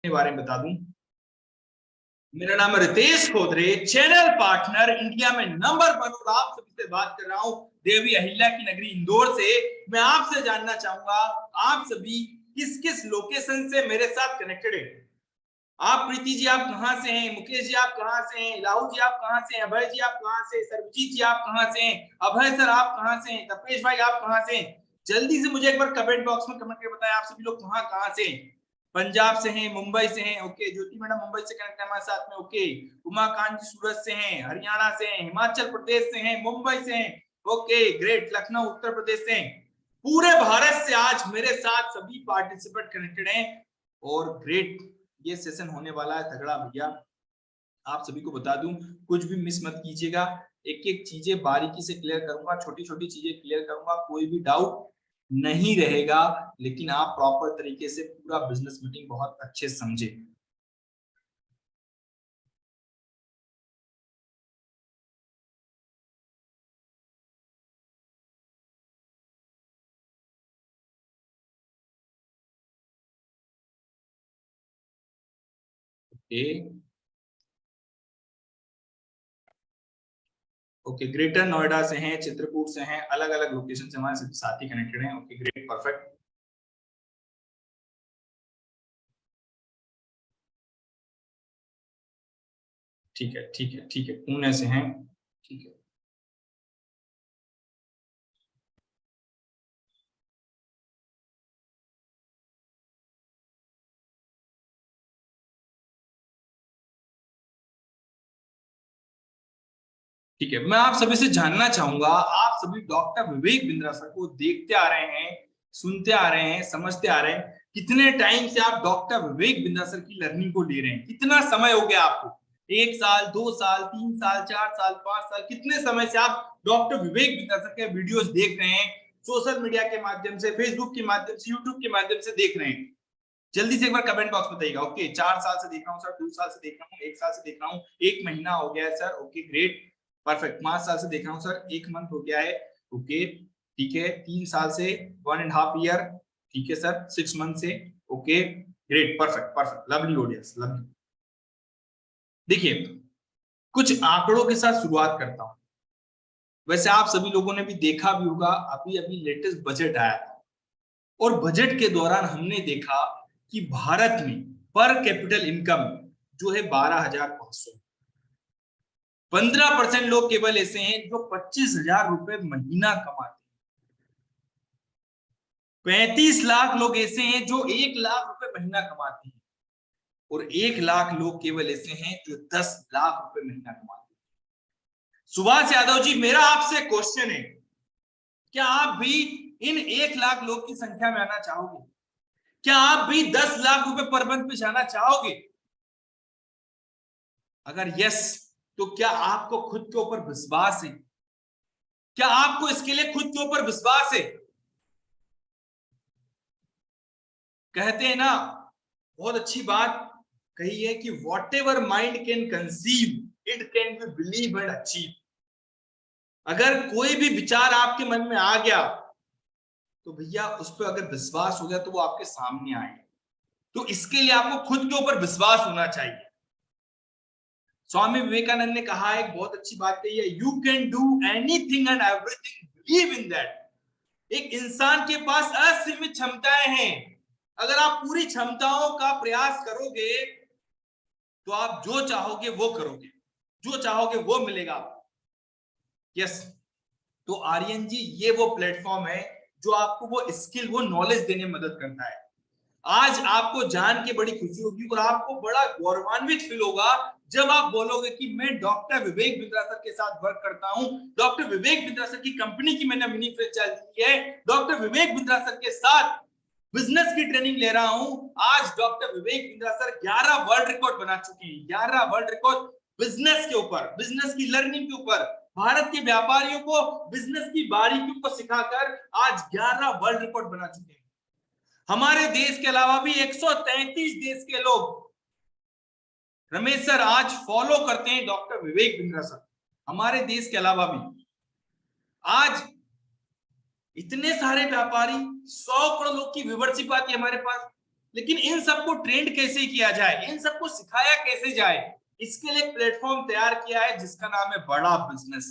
के बारे में बता दूं, मेरा नाम है रितेश खोदरे, चैनल पार्टनर इंडिया में नंबर 1 और आप सभी से बात कर रहा हूं देवी अहिल्या की नगरी इंदौर से। मैं आपसे जानना चाहूंगा आप सभी किस किस लोकेशन से मेरे साथ कनेक्टेड है। आप प्रीति जी आप कहां से हैं, मुकेश जी आप कहां से हैं, लाहू जी आप कहां से हैं, अभय जी आप कहां से, सर्वजीत जी आप कहां से हैं, अभय सर आप कहां से हैं, तपेश भाई आप कहां से हैं। जल्दी से मुझे एक बार कमेंट बॉक्स में कमेंट करके बताएं आप सभी लोग कहां से हैं। पंजाब से हैं, मुंबई से हैं, ओके। ज्योति मैडम मुंबई से कनेक्ट है हमारे साथ में, ओके। उमाकांत जी सूरत से हैं, हरियाणा से हैं, हिमाचल प्रदेश से हैं, मुंबई से हैं, ओके ग्रेट। लखनऊ उत्तर प्रदेश से हैं। पूरे भारत से आज मेरे साथ सभी पार्टिसिपेंट कनेक्टेड हैं और ग्रेट ये सेशन होने वाला है तगड़ा भैया। आप सभी को बता दूं कुछ भी मिस मत कीजिएगा, एक एक चीजें बारीकी से क्लियर करूंगा, छोटी छोटी चीजें क्लियर करूंगा, कोई भी डाउट नहीं रहेगा। लेकिन आप प्रॉपर तरीके से पूरा बिजनेस मीटिंग बहुत अच्छे से समझे। ओके ग्रेटर नोएडा से हैं, चित्रकूट से हैं, अलग अलग लोकेशन से हमारे साथी कनेक्टेड हैं। Okay great perfect. ठीक है ठीक है ठीक है, पुणे से हैं, ठीक है। ठीक है, मैं आप सभी से जानना चाहूंगा, आप सभी डॉक्टर विवेक बिंद्रा सर को देखते आ रहे हैं, सुनते आ रहे हैं, समझते आ रहे हैं। कितने टाइम से आप डॉक्टर विवेक बिंद्रा सर की लर्निंग को ले रहे हैं? कितना समय हो गया आपको? 1 साल, 2 साल, 3 साल, 4 साल, 5 साल, कितने समय से आप डॉक्टर विवेक बिंद्रा सर के वीडियोस देख रहे हैं? सोशल मीडिया के माध्यम से, फेसबुक के माध्यम से, यूट्यूब के माध्यम से देख रहे हैं? जल्दी से एक बार कमेंट बॉक्स में बताइएगा। ओके 4 साल से देख रहा हूँ सर, 2 साल से देख रहा हूँ, 1 साल से देख रहा हूँ, 1 महीना हो गया है सर, ओके ग्रेट परफेक्ट। 5 साल से देख रहा हूँ सर, 1 मंथ हो गया है, ओके ठीक है। 3 साल से 1.5 ईयर, ठीक है सर, 6 मंथ से, okay great perfect perfect lovely audience lovely. देखिए कुछ आंकड़ों के साथ शुरुआत करता हूं। वैसे आप सभी लोगों ने भी देखा भी होगा, अभी अभी लेटेस्ट बजट आया था और बजट के दौरान हमने देखा कि भारत में पर कैपिटल इनकम जो है 12,500, 15% लोग केवल ऐसे हैं जो 25,000 रुपए महीना कमाते हैं, 35 लाख लोग ऐसे हैं जो 1 लाख रुपए महीना कमाते हैं और 1 लाख लोग केवल ऐसे हैं जो 10 लाख रुपए महीना कमाते हैं। सुभाष यादव जी मेरा आपसे क्वेश्चन है, क्या आप भी इन 1 लाख लोग की संख्या में आना चाहोगे? क्या आप भी 10 लाख रुपए पर मंथ पे जाना चाहोगे? अगर यस तो क्या आपको खुद के ऊपर विश्वास है? क्या आपको इसके लिए खुद के ऊपर विश्वास है? कहते हैं ना, बहुत अच्छी बात कही है कि what ever mind can conceive it can be believe and achieve. अगर कोई भी विचार आपके मन में आ गया तो भैया उस पर अगर विश्वास हो गया तो वो आपके सामने आए। तो इसके लिए आपको खुद के ऊपर विश्वास होना चाहिए। स्वामी विवेकानंद ने कहा है, एक बहुत अच्छी बात कही है, you can do anything and everything, believe in that. एक इंसान के पास असीमित क्षमताएं हैं, अगर आप पूरी क्षमताओं का प्रयास करोगे तो आप जो चाहोगे वो करोगे, जो चाहोगे वो मिलेगा। यस, तो आर्यन जी ये वो प्लेटफॉर्म है जो आपको वो स्किल, वो नॉलेज देने में मदद करता है। आज आपको जान के बड़ी खुशी होगी और आपको बड़ा गौरवान्वित फील होगा जब आप बोलोगे कि मैं डॉक्टर विवेक बिंद्रा सर के साथ वर्क करता हूं, डॉक्टर विवेक बिंद्रा सर की कंपनी की मैंने मिनी फ्रेंचाइज ली है, डॉक्टर विवेक बिंद्रा सर के साथ बिजनेस की ट्रेनिंग ले रहा हूं। आज doctor Vivek Bindra sir 11 world record बना चुके हैं, 11 वर्ल्ड रिकॉर्ड बिजनेस के ऊपर, बिजनेस की लर्निंग के ऊपर, भारत के व्यापारियों को बिजनेस की बारीकियों को सिखाकर आज 11 वर्ल्ड रिकॉर्ड बना चुके हैं। हमारे देश के अलावा भी 133 देश के लोग रमेश सर आज फॉलो करते हैं डॉक्टर विवेक बिंद्रा सर। हमारे देश के अलावा भी आज इतने सारे व्यापारी, 100 करोड़ लोग की व्यूवरशिप आती है हमारे पास। लेकिन इन सबको ट्रेंड कैसे किया जाए, इन सबको सिखाया कैसे जाए, इसके लिए एक प्लेटफॉर्म तैयार किया है जिसका नाम है बड़ा बिजनेस।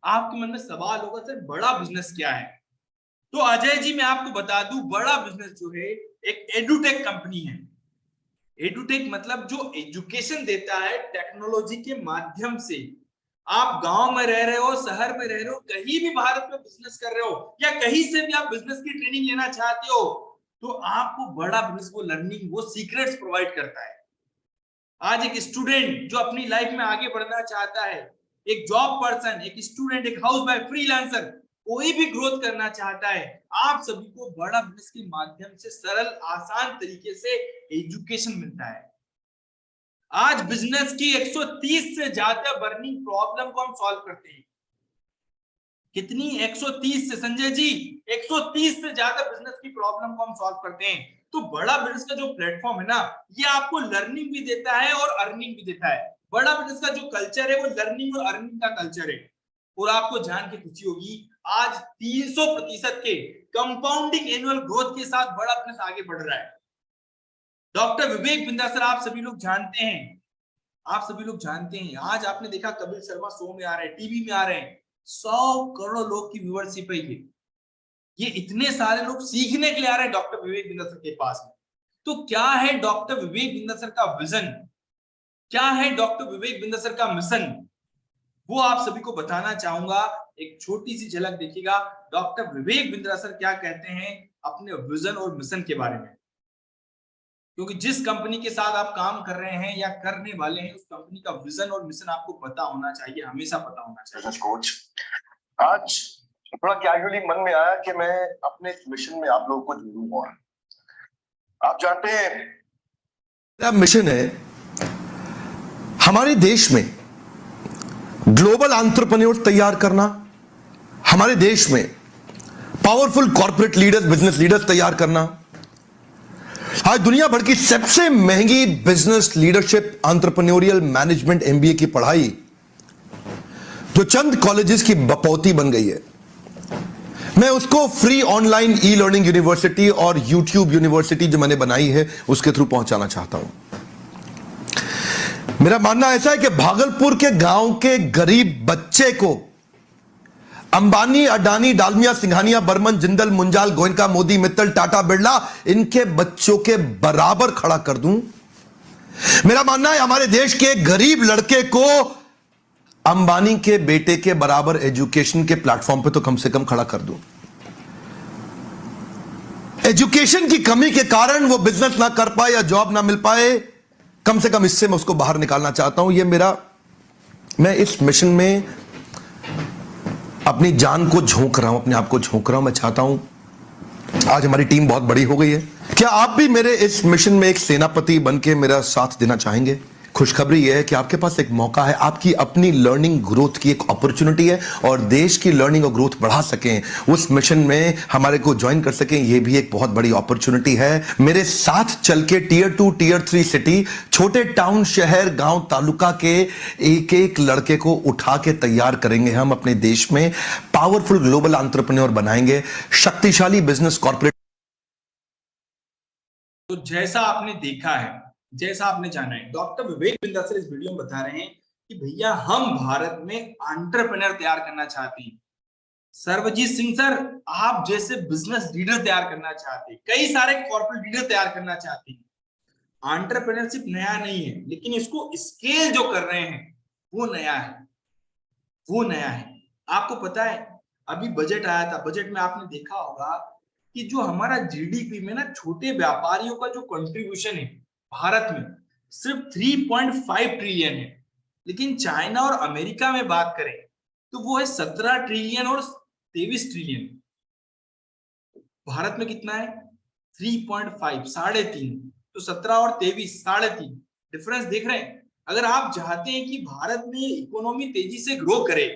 आपके मन में सवाल होगा सर बड़ा बिजनेस क्या है? तो अजय जी मैं आपको बता दूं, बड़ा बिजनेस जो है एक एडुटेक कंपनी है। एडुटेक मतलब जो एजुकेशन देता है टेक्नोलॉजी के माध्यम से। आप गांव में रह रहे हो, शहर में रह रहे हो, कहीं भी भारत में बिजनेस कर रहे हो या कहीं से भी आप बिजनेस की ट्रेनिंग लेना चाहते हो, तो आपको बड़ा बिजनेस वो लर्निंग, वो सीक्रेट्स प्रोवाइड करता है। आज एक स्टूडेंट जो अपनी लाइफ में आगे बढ़ना चाहता है, एक जॉब पर्सन, एक स्टूडेंट, एक हाउस वाइफ, फ्रीलांसर, कोई भी ग्रोथ करना चाहता है, आप सभी को बड़ा बिजनेस के माध्यम से सरल आसान तरीके से एजुकेशन मिलता है। आज बिजनेस की 130 से ज्यादा बर्निंग प्रॉब्लम को हम सॉल्व करते हैं। कितनी? 130 से, संजय जी 130 से ज्यादा बिजनेस की प्रॉब्लम को हम सॉल्व करते हैं। तो बड़ा बिजनेस का जो प्लेटफॉर्म है ना, ये आपको लर्निंग भी देता है और अर्निंग भी देता है। बड़ा बिजनेस का जो कल्चर है वो लर्निंग और अर्निंग का कल्चर है। और आपको जान के खुशी होगी, आज 300% के कंपाउंडिंग एनुअल ग्रोथ के साथ बड़ा बिजनेस आगे बढ़ रहा है। डॉक्टर विवेक बिंद्रा सर आप सभी लोग जानते हैं, आप सभी लोग जानते हैं, आज आपने देखा कपिल शर्मा शो में आ रहे हैं, टीवी में आ रहे हैं, 100 करोड़ लोग की व्यूअरशिप है। ये इतने सारे लोग सीखने के लिए आ रहे हैं डॉक्टर विवेक बिंद्रा सर के पास में। तो क्या है डॉक्टर विवेक बिंद्रा सर का विजन, क्या है डॉक्टर विवेक बिंद्रा सर का मिशन, वो आप सभी को बताना चाहूंगा। एक छोटी सी झलक देखिएगा, डॉक्टर विवेक बिंद्रा सर क्या कहते हैं अपने विजन और मिशन के बारे में। क्योंकि जिस कंपनी के साथ आप काम कर रहे हैं या करने वाले हैं, उस कंपनी का विजन और मिशन आपको पता होना चाहिए, हमेशा पता होना चाहिए। कोच, आज थोड़ा कैजुअली मन में आया कि मैं अपने इस मिशन में आप लोगों को जोड़ूं। और आप जानते हैं मेरा मिशन है हमारे देश में ग्लोबल एंटरप्रेन्योर्स तैयार करना, हमारे देश में powerful corporate leaders, business leaders तैयार करना। आज दुनिया भर की सबसे महंगी business leadership entrepreneurial management MBA की पढ़ाई जो चंद कॉलेजेस की बपौती बन गई है, मैं उसको free online e learning university और यूट्यूब यूनिवर्सिटी जो मैंने बनाई है उसके थ्रू पहुंचाना चाहता हूं। मेरा मानना ऐसा है कि भागलपुर के गांव के गरीब बच्चे को अंबानी, अडानी, डालमिया, सिंघानिया, बर्मन, जिंदल, मुंजाल, गोयनका, मोदी, मित्तल, टाटा, बिरला, इनके बच्चों के बराबर खड़ा कर दूं। मेरा मानना है हमारे देश के गरीब लड़के को अंबानी के बेटे के बराबर एजुकेशन के प्लेटफॉर्म पे तो कम से कम खड़ा कर दूं। एजुकेशन की कमी के कारण वो बिजनेस ना कर पाए या जॉब ना मिल पाए, कम से कम इससे मैं उसको बाहर निकालना चाहता हूं। मैं इस मिशन में अपनी जान को झोंक रहा हूं, अपने आप को झोंक रहा हूं। मैं चाहता हूं, आज हमारी टीम बहुत बड़ी हो गई है, क्या आप भी मेरे इस मिशन में एक सेनापति बनके मेरा साथ देना चाहेंगे? खुशखबरी यह है कि आपके पास एक मौका है, आपकी अपनी लर्निंग ग्रोथ की एक अपॉर्चुनिटी है, और देश की लर्निंग और ग्रोथ बढ़ा सकें, उस मिशन में हमारे को ज्वाइन कर सकें, यह भी एक बहुत बड़ी अपॉर्चुनिटी है। मेरे साथ चल के टियर 2, टियर 3 सिटी, छोटे टाउन, शहर, गांव, तालुका के एक एक लड़के को उठा के तैयार करेंगे हम, अपने देश में पावरफुल ग्लोबल एंटरप्रेन्योर बनाएंगे, शक्तिशाली बिजनेस कॉर्पोरेट। तो जैसा आपने देखा है, जैसा आपने जाना है, डॉक्टर विवेक बिंद्रा सर इस वीडियो में बता रहे हैं कि भैया हम भारत में एंटरप्रेन्योर तैयार करना चाहते हैं। सर्वजीत सिंह सर आप जैसे बिजनेस लीडर तैयार करना चाहते हैं, कई सारे कॉर्पोरेट लीडर तैयार करना चाहते हैं। एंटरप्रेन्योरशिप नया नहीं है, लेकिन इसको स्केल जो कर रहे हैं वो नया है, वो नया है। आपको पता है अभी बजट आया था, बजट में आपने देखा होगा कि जो हमारा जीडीपी में ना छोटे व्यापारियों का जो कंट्रीब्यूशन है भारत में सिर्फ 3.5 ट्रिलियन है, लेकिन चाइना और अमेरिका में बात करें तो वो है 17 ट्रिलियन और 23 ट्रिलियन। भारत में कितना है? 3.5, 3.5। तो 17 और 23, 3.5 डिफरेंस देख रहे हैं। अगर आप चाहते हैं कि भारत में इकोनॉमी तेजी से ग्रो करे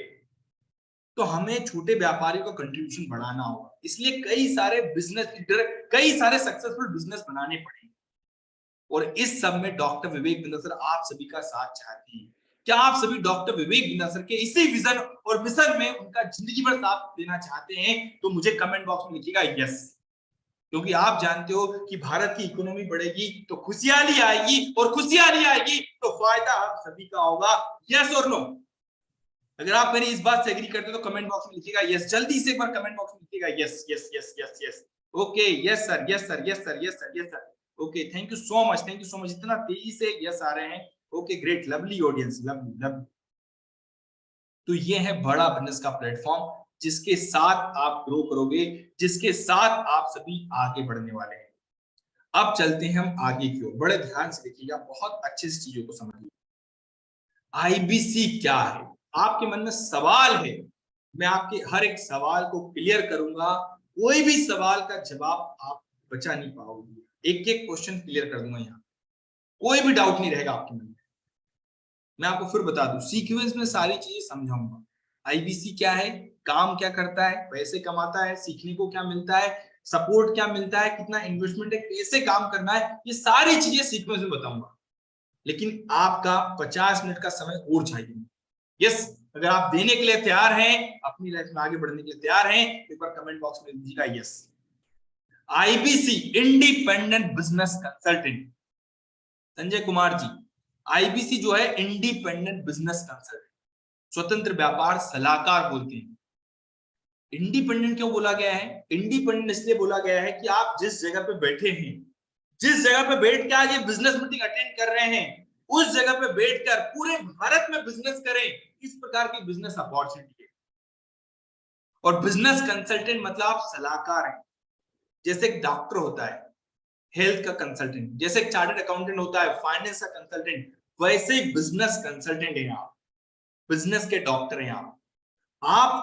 तो हमें छोटे व्यापारियों का कंट्रीब्यूशन बढ़ाना होगा। इसलिए कई सारे बिजनेस लीडर, कई सारे सक्सेसफुल बिजनेस बनाने पड़ेंगे, और इस सब में डॉक्टर विवेक बिंद्रा सर आप सभी का साथ चाहते हैं। क्या आप सभी डॉक्टर विवेक बिंद्रा सर के इसी विजन और मिशन में उनका जिंदगी भर साथ देना चाहते हैं? तो मुझे कमेंट बॉक्स में लिखिएगा यस। क्योंकि आप जानते हो कि भारत की इकोनॉमी बढ़ेगी तो खुशहाली आएगी, और खुशहाली आएगी तो फायदा हम सभी का होगा। यस और नो? अगर आप मेरी इस बात से एग्री करते हो तो कमेंट बॉक्स में लिखिएगा यस। जल्दी से एक बार कमेंट बॉक्स में लिखिएगा yes yes yes yes yes. Okay, yes sir, yes sir, yes sir, yes sir, yes sir. Okay, thank you so much, thank you so much. इतना तेजी से यस आ रहे हैं। Okay, great, lovely audience, lovely lovely. तो ये है बड़ा business का प्लेटफॉर्म जिसके साथ आप ग्रो करोगे, जिसके साथ आप सभी आगे बढ़ने वाले हैं। अब चलते हैं हम आगे की ओर। बड़े ध्यान से देखिएगा, बहुत अच्छे से चीजों को समझिए। आईबीसी क्या है? आपके मन में सवाल है, मैं आपके हर एक सवाल को क्लियर करूंगा। कोई भी सवाल का जवाब आप बचा नहीं पाओगे। एक एक क्वेश्चन क्लियर कर दूंगा यहाँ, कोई भी डाउट नहीं रहेगा आपके मन में। मैं आपको फिर बता दूं, सीक्वेंस में सारी चीजें समझाऊंगा। आईबीसी क्या है, काम क्या करता है, पैसे कमाता है, सीखने को क्या मिलता है, सपोर्ट क्या मिलता है, कितना इन्वेस्टमेंट है, कैसे काम करना है, ये सारी चीजें सीक्वेंस में बताऊंगा। लेकिन आपका 50 मिनट का समय और चाहिए। यस, अगर आप देने के लिए तैयार हैं, अपनी लाइफ में आगे बढ़ने के लिए तैयार हैं, एक बार कमेंट बॉक्स में दीजिएगा yes. IBC, independent business consultant. Sanjay Kumar ji, IBC जो है इंडिपेंडेंट बिजनेस कंसल्टेंट, स्वतंत्र व्यापार सलाहकार बोलते हैं। इंडिपेंडेंट क्यों बोला गया है? इंडिपेंडेंट इसलिए बोला गया है कि आप जिस जगह पे बैठे हैं, जिस जगह पे बैठ के आज ये बिजनेस मीटिंग अटेंड कर रहे हैं, उस जगह पे बैठकर पूरे भारत में बिजनेस करें, इस प्रकार की बिजनेस अपॉर्चुनिटी है। और बिजनेस कंसल्टेंट मतलब आप सलाहकार हैं। जैसे एक डॉक्टर होता है, हेल्थ का कंसल्टेंट, जैसे एक चार्टर्ड अकाउंटेंट होता है, फाइनेंस का कंसल्टेंट, वैसे ही बिजनेस कंसल्टेंट है आप, बिजनेस के डॉक्टर हैं आप।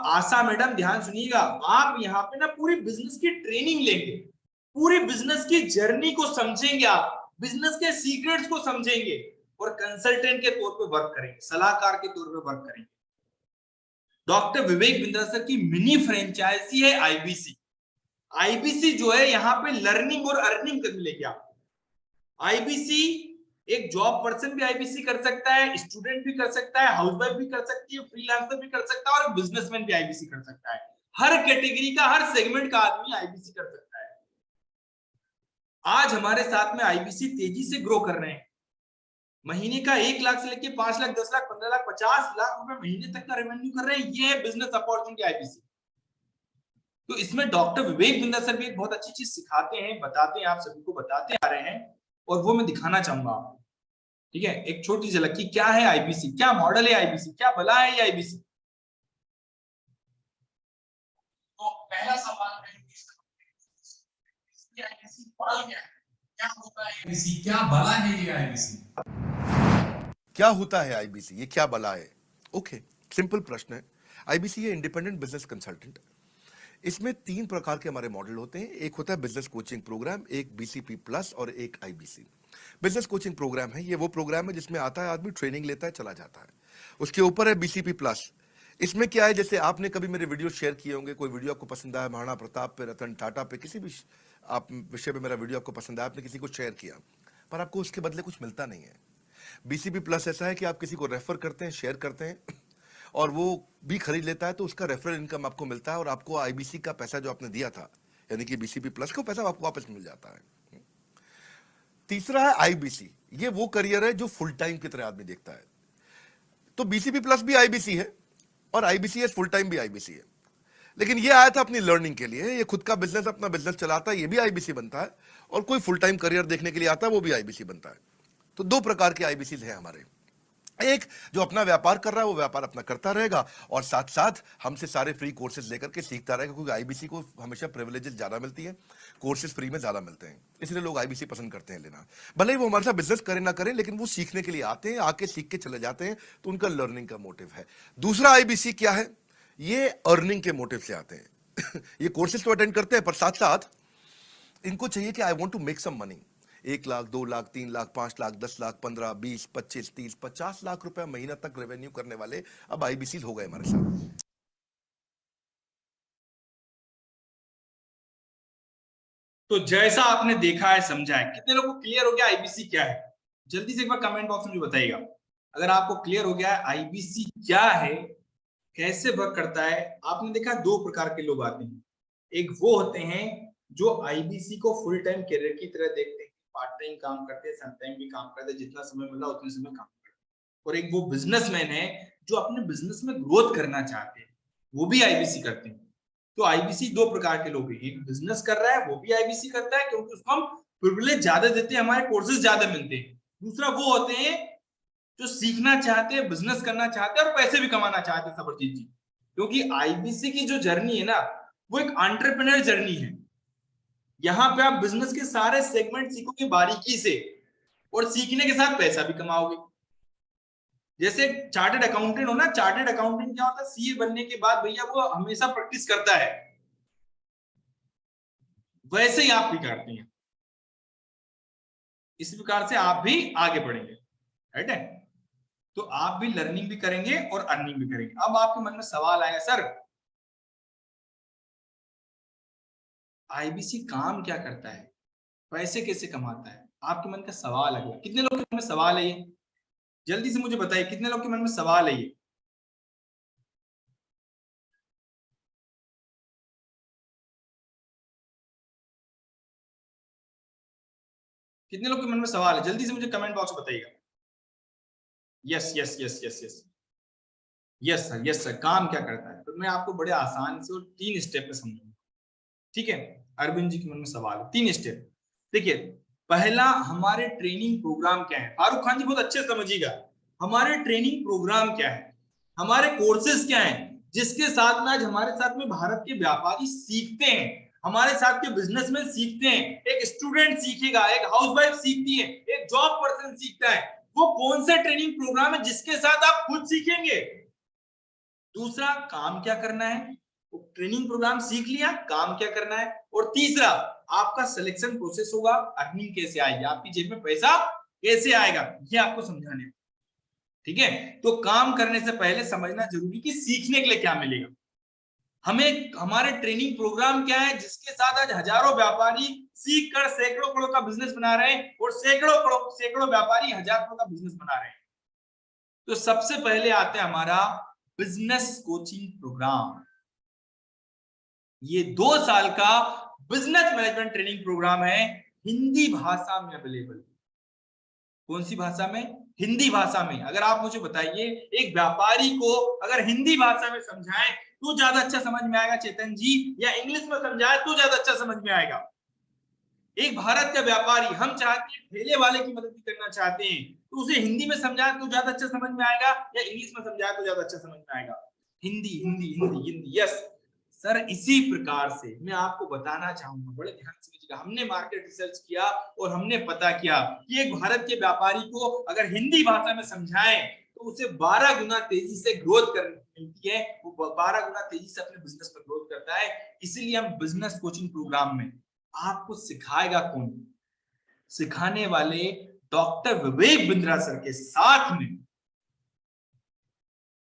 आशा मैडम ध्यान सुनिएगा, आप यहाँ पे ना पूरी बिजनेस की ट्रेनिंग लेंगे, पूरी बिजनेस की जर्नी को समझेंगे, आप बिजनेस के सीक्रेट्स को समझेंगे, और कंसल्टेंट के तौर पे वर्क करेंगे, सलाहकार के तौर पे वर्क करेंगे। डॉक्टर विवेक बिंद्रा सर की मिनी फ्रेंचाइजी है आईबीसी। आईबीसी जो है यहाँ पे लर्निंग और अर्निंग करने लेके आपको। आईबीसी एक जॉब पर्सन भी आईबीसी कर सकता है, स्टूडेंट भी कर सकता है, हाउसवाइफ भी कर सकती है, फ्रीलांसर भी कर सकता है, और बिजनेसमैन भी आईबीसी कर सकता है। हर कैटेगरी का, हर सेगमेंट का आदमी आईबीसी कर सकता है। आज हमारे साथ में आईबीसी तेजी से ग्रो कर रहे हैं। महीने का 1 लाख से लेके 5 लाख, 10 लाख, 15 लाख, 50 लाख रुपए महीने तक का रेवेन्यू कर रहे हैं। ये है बिजनेस अपॉर्चुनिटी आईबीसी। तो इसमें डॉक्टर विवेक बिंद्रा सर भी एक बहुत अच्छी चीज सिखाते हैं, बताते हैं, आप सभी को बताते आ रहे हैं, और वो मैं दिखाना चाहूंगा आपको। ठीक है, एक छोटी झलक की क्या है आईबीसी, क्या मॉडल है आईबीसी, क्या भला है ये आईबीसी। तो पहला सवाल है, आईबीसी मॉडल क्या है, क्या होता है आईबीसी, क्या भला है ये आईबीसी, क्या होता है आईबीसी, ये क्या भला है? ओके, सिंपल प्रश्न है। आईबीसी है इंडिपेंडेंट बिजनेस कंसल्टेंट। इसमें 3 प्रकार के हमारे मॉडल होते हैं। एक होता है बिजनेस कोचिंग प्रोग्राम, एक बीसीपी प्लस, और एक आईबीसी। बिजनेस कोचिंग प्रोग्राम है, ये वो प्रोग्राम है जिसमें आता है आदमी, ट्रेनिंग लेता है, चला जाता है। उसके ऊपर है बीसीपी प्लस। इसमें क्या है, जैसे आपने कभी मेरे वीडियो शेयर किए होंगे, कोई वीडियो आपको पसंद आया, महाराणा प्रताप पे, रतन टाटा पे, किसी भी आप विषय पे मेरा वीडियो आपको पसंद आया, आपने किसी को शेयर किया, पर आपको उसके बदले कुछ मिलता नहीं है। बीसीपी प्लस ऐसा है कि आप किसी को रेफर करते हैं, शेयर करते हैं, और वो भी खरीद लेता है, तो उसका रेफरल इनकम आपको मिलता है, और आपको आईबीसी का पैसा जो आपने दिया था, यानी कि बीसीपी प्लस को पैसा आपको वापस मिल जाता है। तीसरा है आईबीसी। ये वो करियर है जो फुल टाइम की तरह आदमी देखता है। तो बीसीपी प्लस भी आईबीसी है, और आईबीसी फुल टाइम भी आईबीसी है। लेकिन ये आया था अपनी लर्निंग के लिए, ये खुद का बिजनेस, अपना बिजनेस चलाता है, ये भी आईबीसी बनता है, और कोई फुल टाइम करियर देखने के लिए आता है, वो भी आईबीसी बनता है। तो 2 प्रकार के आईबीसी हैं हमारे। एक जो अपना व्यापार कर रहा है, वो व्यापार अपना करता रहेगा, और साथ साथ हमसे सारे फ्री कोर्सेज लेकर के सीखता रहेगा, क्योंकि आईबीसी को हमेशा प्रिविलेजेस ज्यादा मिलती है, कोर्सेज फ्री में ज्यादा मिलते हैं, इसलिए लोग आईबीसी पसंद करते हैं लेना। भले ही वो हमारे साथ बिजनेस करें ना करें, लेकिन वो सीखने के लिए आते हैं, आके सीख के चले जाते हैं, तो उनका लर्निंग का मोटिव है। दूसरा आईबीसी क्या है, ये अर्निंग के मोटिव से आते हैं। ये कोर्सेज तो अटेंड करते हैं, पर साथ साथ इनको चाहिए कि I want to make some money. 1 lakh, 2 lakh, 3 lakh, 5 lakh, 10 lakh, 15, 20, 25, 30, 50 lakh रुपए महीना तक रेवेन्यू करने वाले अब आईबीसी हो गए हमारे साथ। तो जैसा आपने देखा है, समझा है, कितने लोगों को क्लियर हो गया आईबीसी क्या है? जल्दी से एक बार कमेंट बॉक्स में बताइएगा अगर आपको क्लियर हो गया है आईबीसी क्या है, कैसे वर्क करता है। आपने देखा 2 प्रकार के लोग आते हैं। एक वो होते हैं जो आईबीसी को फुल टाइम करियर की तरह देखते हैं, पार्ट टाइम काम करते हैं, सम टाइम भी काम करते हैं, जितना समय मिला उतने समय काम करते हैं, और एक वो बिजनेसमैन है जो अपने बिजनेस में ग्रोथ करना चाहते हैं, वो भी आईबीसी करते हैं। तो आईबीसी दो प्रकार के लोग हैं, एक बिजनेस कर रहा है वो भी आईबीसी करता है क्योंकि उसको हम प्रिविलेज ज्यादा देते हैं, हमारे कोर्सेज ज्यादा मिलते हैं। दूसरा वो होते हैं जो सीखना चाहते हैं, बिजनेस करना चाहते हैं और पैसे भी कमाना चाहते हैं सबरजीत जी, क्योंकि आईबीसी की जो जर्नी है ना वो एक एंटरप्रेन्योर जर्नी है। यहाँ पे आप बिजनेस के सारे सेगमेंट सीखोगे बारीकी से और सीखने के साथ पैसा भी कमाओगे। जैसे चार्टर्ड अकाउंटेंट हो ना, चार्टर्ड अकाउंटेंट क्या होता है, सीए बनने के बाद भैया वो हमेशा प्रैक्टिस करता है, वैसे ही आप भी करते हैं। इस प्रकार से आप भी आगे बढ़ेंगे, राइट है। तो आप भी लर्निंग भी करेंगे और अर्निंग भी करेंगे। अब आपके मन में सवाल आएगा, सर आईबीसी काम क्या करता है, पैसे कैसे कमाता है? आपके मन का सवाल अगला, कितने लोग के मन में सवाल है ये? जल्दी से मुझे बताइए, कितने लोग के मन में सवाल है ये? कितने लोग के मन में सवाल है? जल्दी से मुझे कमेंट बॉक्स में बताइएगा। Yes yes yes yes yes yes sir, yes sir. काम क्या करता है? तो मैं आपको बड़े आसान से और 3 स्टेप में समझाऊंगा, ठीक है। अरविंद जी के मन में सवाल है, 3 स्टेप। देखिए, पहला, हमारे ट्रेनिंग प्रोग्राम क्या है? फारूक खान जी बहुत अच्छे समझिएगा, हमारे ट्रेनिंग प्रोग्राम क्या है, हमारे कोर्सेज क्या है, जिसके साथ में आज हमारे साथ में भारत के व्यापारी सीखते हैं, हमारे साथ के बिजनेसमैन सीखते हैं, एक स्टूडेंट सीखेगा, एक हाउसवाइफ सीखती है, एक जॉब पर्सन सीखता है। वो कौन सा ट्रेनिंग प्रोग्राम है जिसके साथ आप खुद सीखेंगे? दूसरा, काम क्या करना है, ट्रेनिंग प्रोग्राम सीख लिया, काम क्या करना है। और तीसरा, आपका सिलेक्शन प्रोसेस होगा, अर्निंग कैसे आएगी, आपकी जेब में पैसा कैसे आएगा, ये आपको समझाने, ठीक है। तो काम करने से पहले समझना जरूरी कि सीखने के लिए क्या मिलेगा हमें। हमारे ट्रेनिंग प्रोग्राम क्या है जिसके साथ आज हजारों व्यापारी सीख कर सैकड़ों करोड़ का बिजनेस बना रहे हैं, और सैकड़ों व्यापारी हजार करोड़ का बिजनेस बना रहे हैं। तो सबसे पहले आते हैं हमारा बिजनेस कोचिंग प्रोग्राम। ये 2 साल का बिजनेस मैनेजमेंट ट्रेनिंग प्रोग्राम है, हिंदी भाषा में अवेलेबल। कौन सी भाषा में? हिंदी भाषा में। अगर आप मुझे बताइए, एक व्यापारी को अगर हिंदी भाषा में समझाएं तो ज्यादा अच्छा समझ में आएगा चेतन जी, या इंग्लिश में समझाएं तो ज्यादा अच्छा समझ में आएगा? एक भारत का व्यापारी, हम चाहते हैं ठेले वाले की मदद करना चाहते हैं, तो उसे हिंदी में समझाए तो ज्यादा अच्छा समझ में आएगा, या इंग्लिश में समझाए तो ज्यादा अच्छा समझ में आएगा? Hindi Hindi Hindi Hindi, yes sir. इसी प्रकार से मैं आपको बताना चाहूंगा, बड़े ध्यान से समझिएगा, हमने मार्केट रिसर्च किया और हमने पता किया कि एक भारत के व्यापारी को अगर हिंदी भाषा में समझाएं तो उसे 12 गुना तेजी से ग्रोथ मिलती है, वो 12 गुना तेजी से अपने बिजनेस में ग्रोथ करता है। इसीलिए हम बिजनेस कोचिंग प्रोग्राम में, आपको सिखाएगा कौन? सिखाने वाले डॉक्टर विवेक बिंद्रा सर के साथ में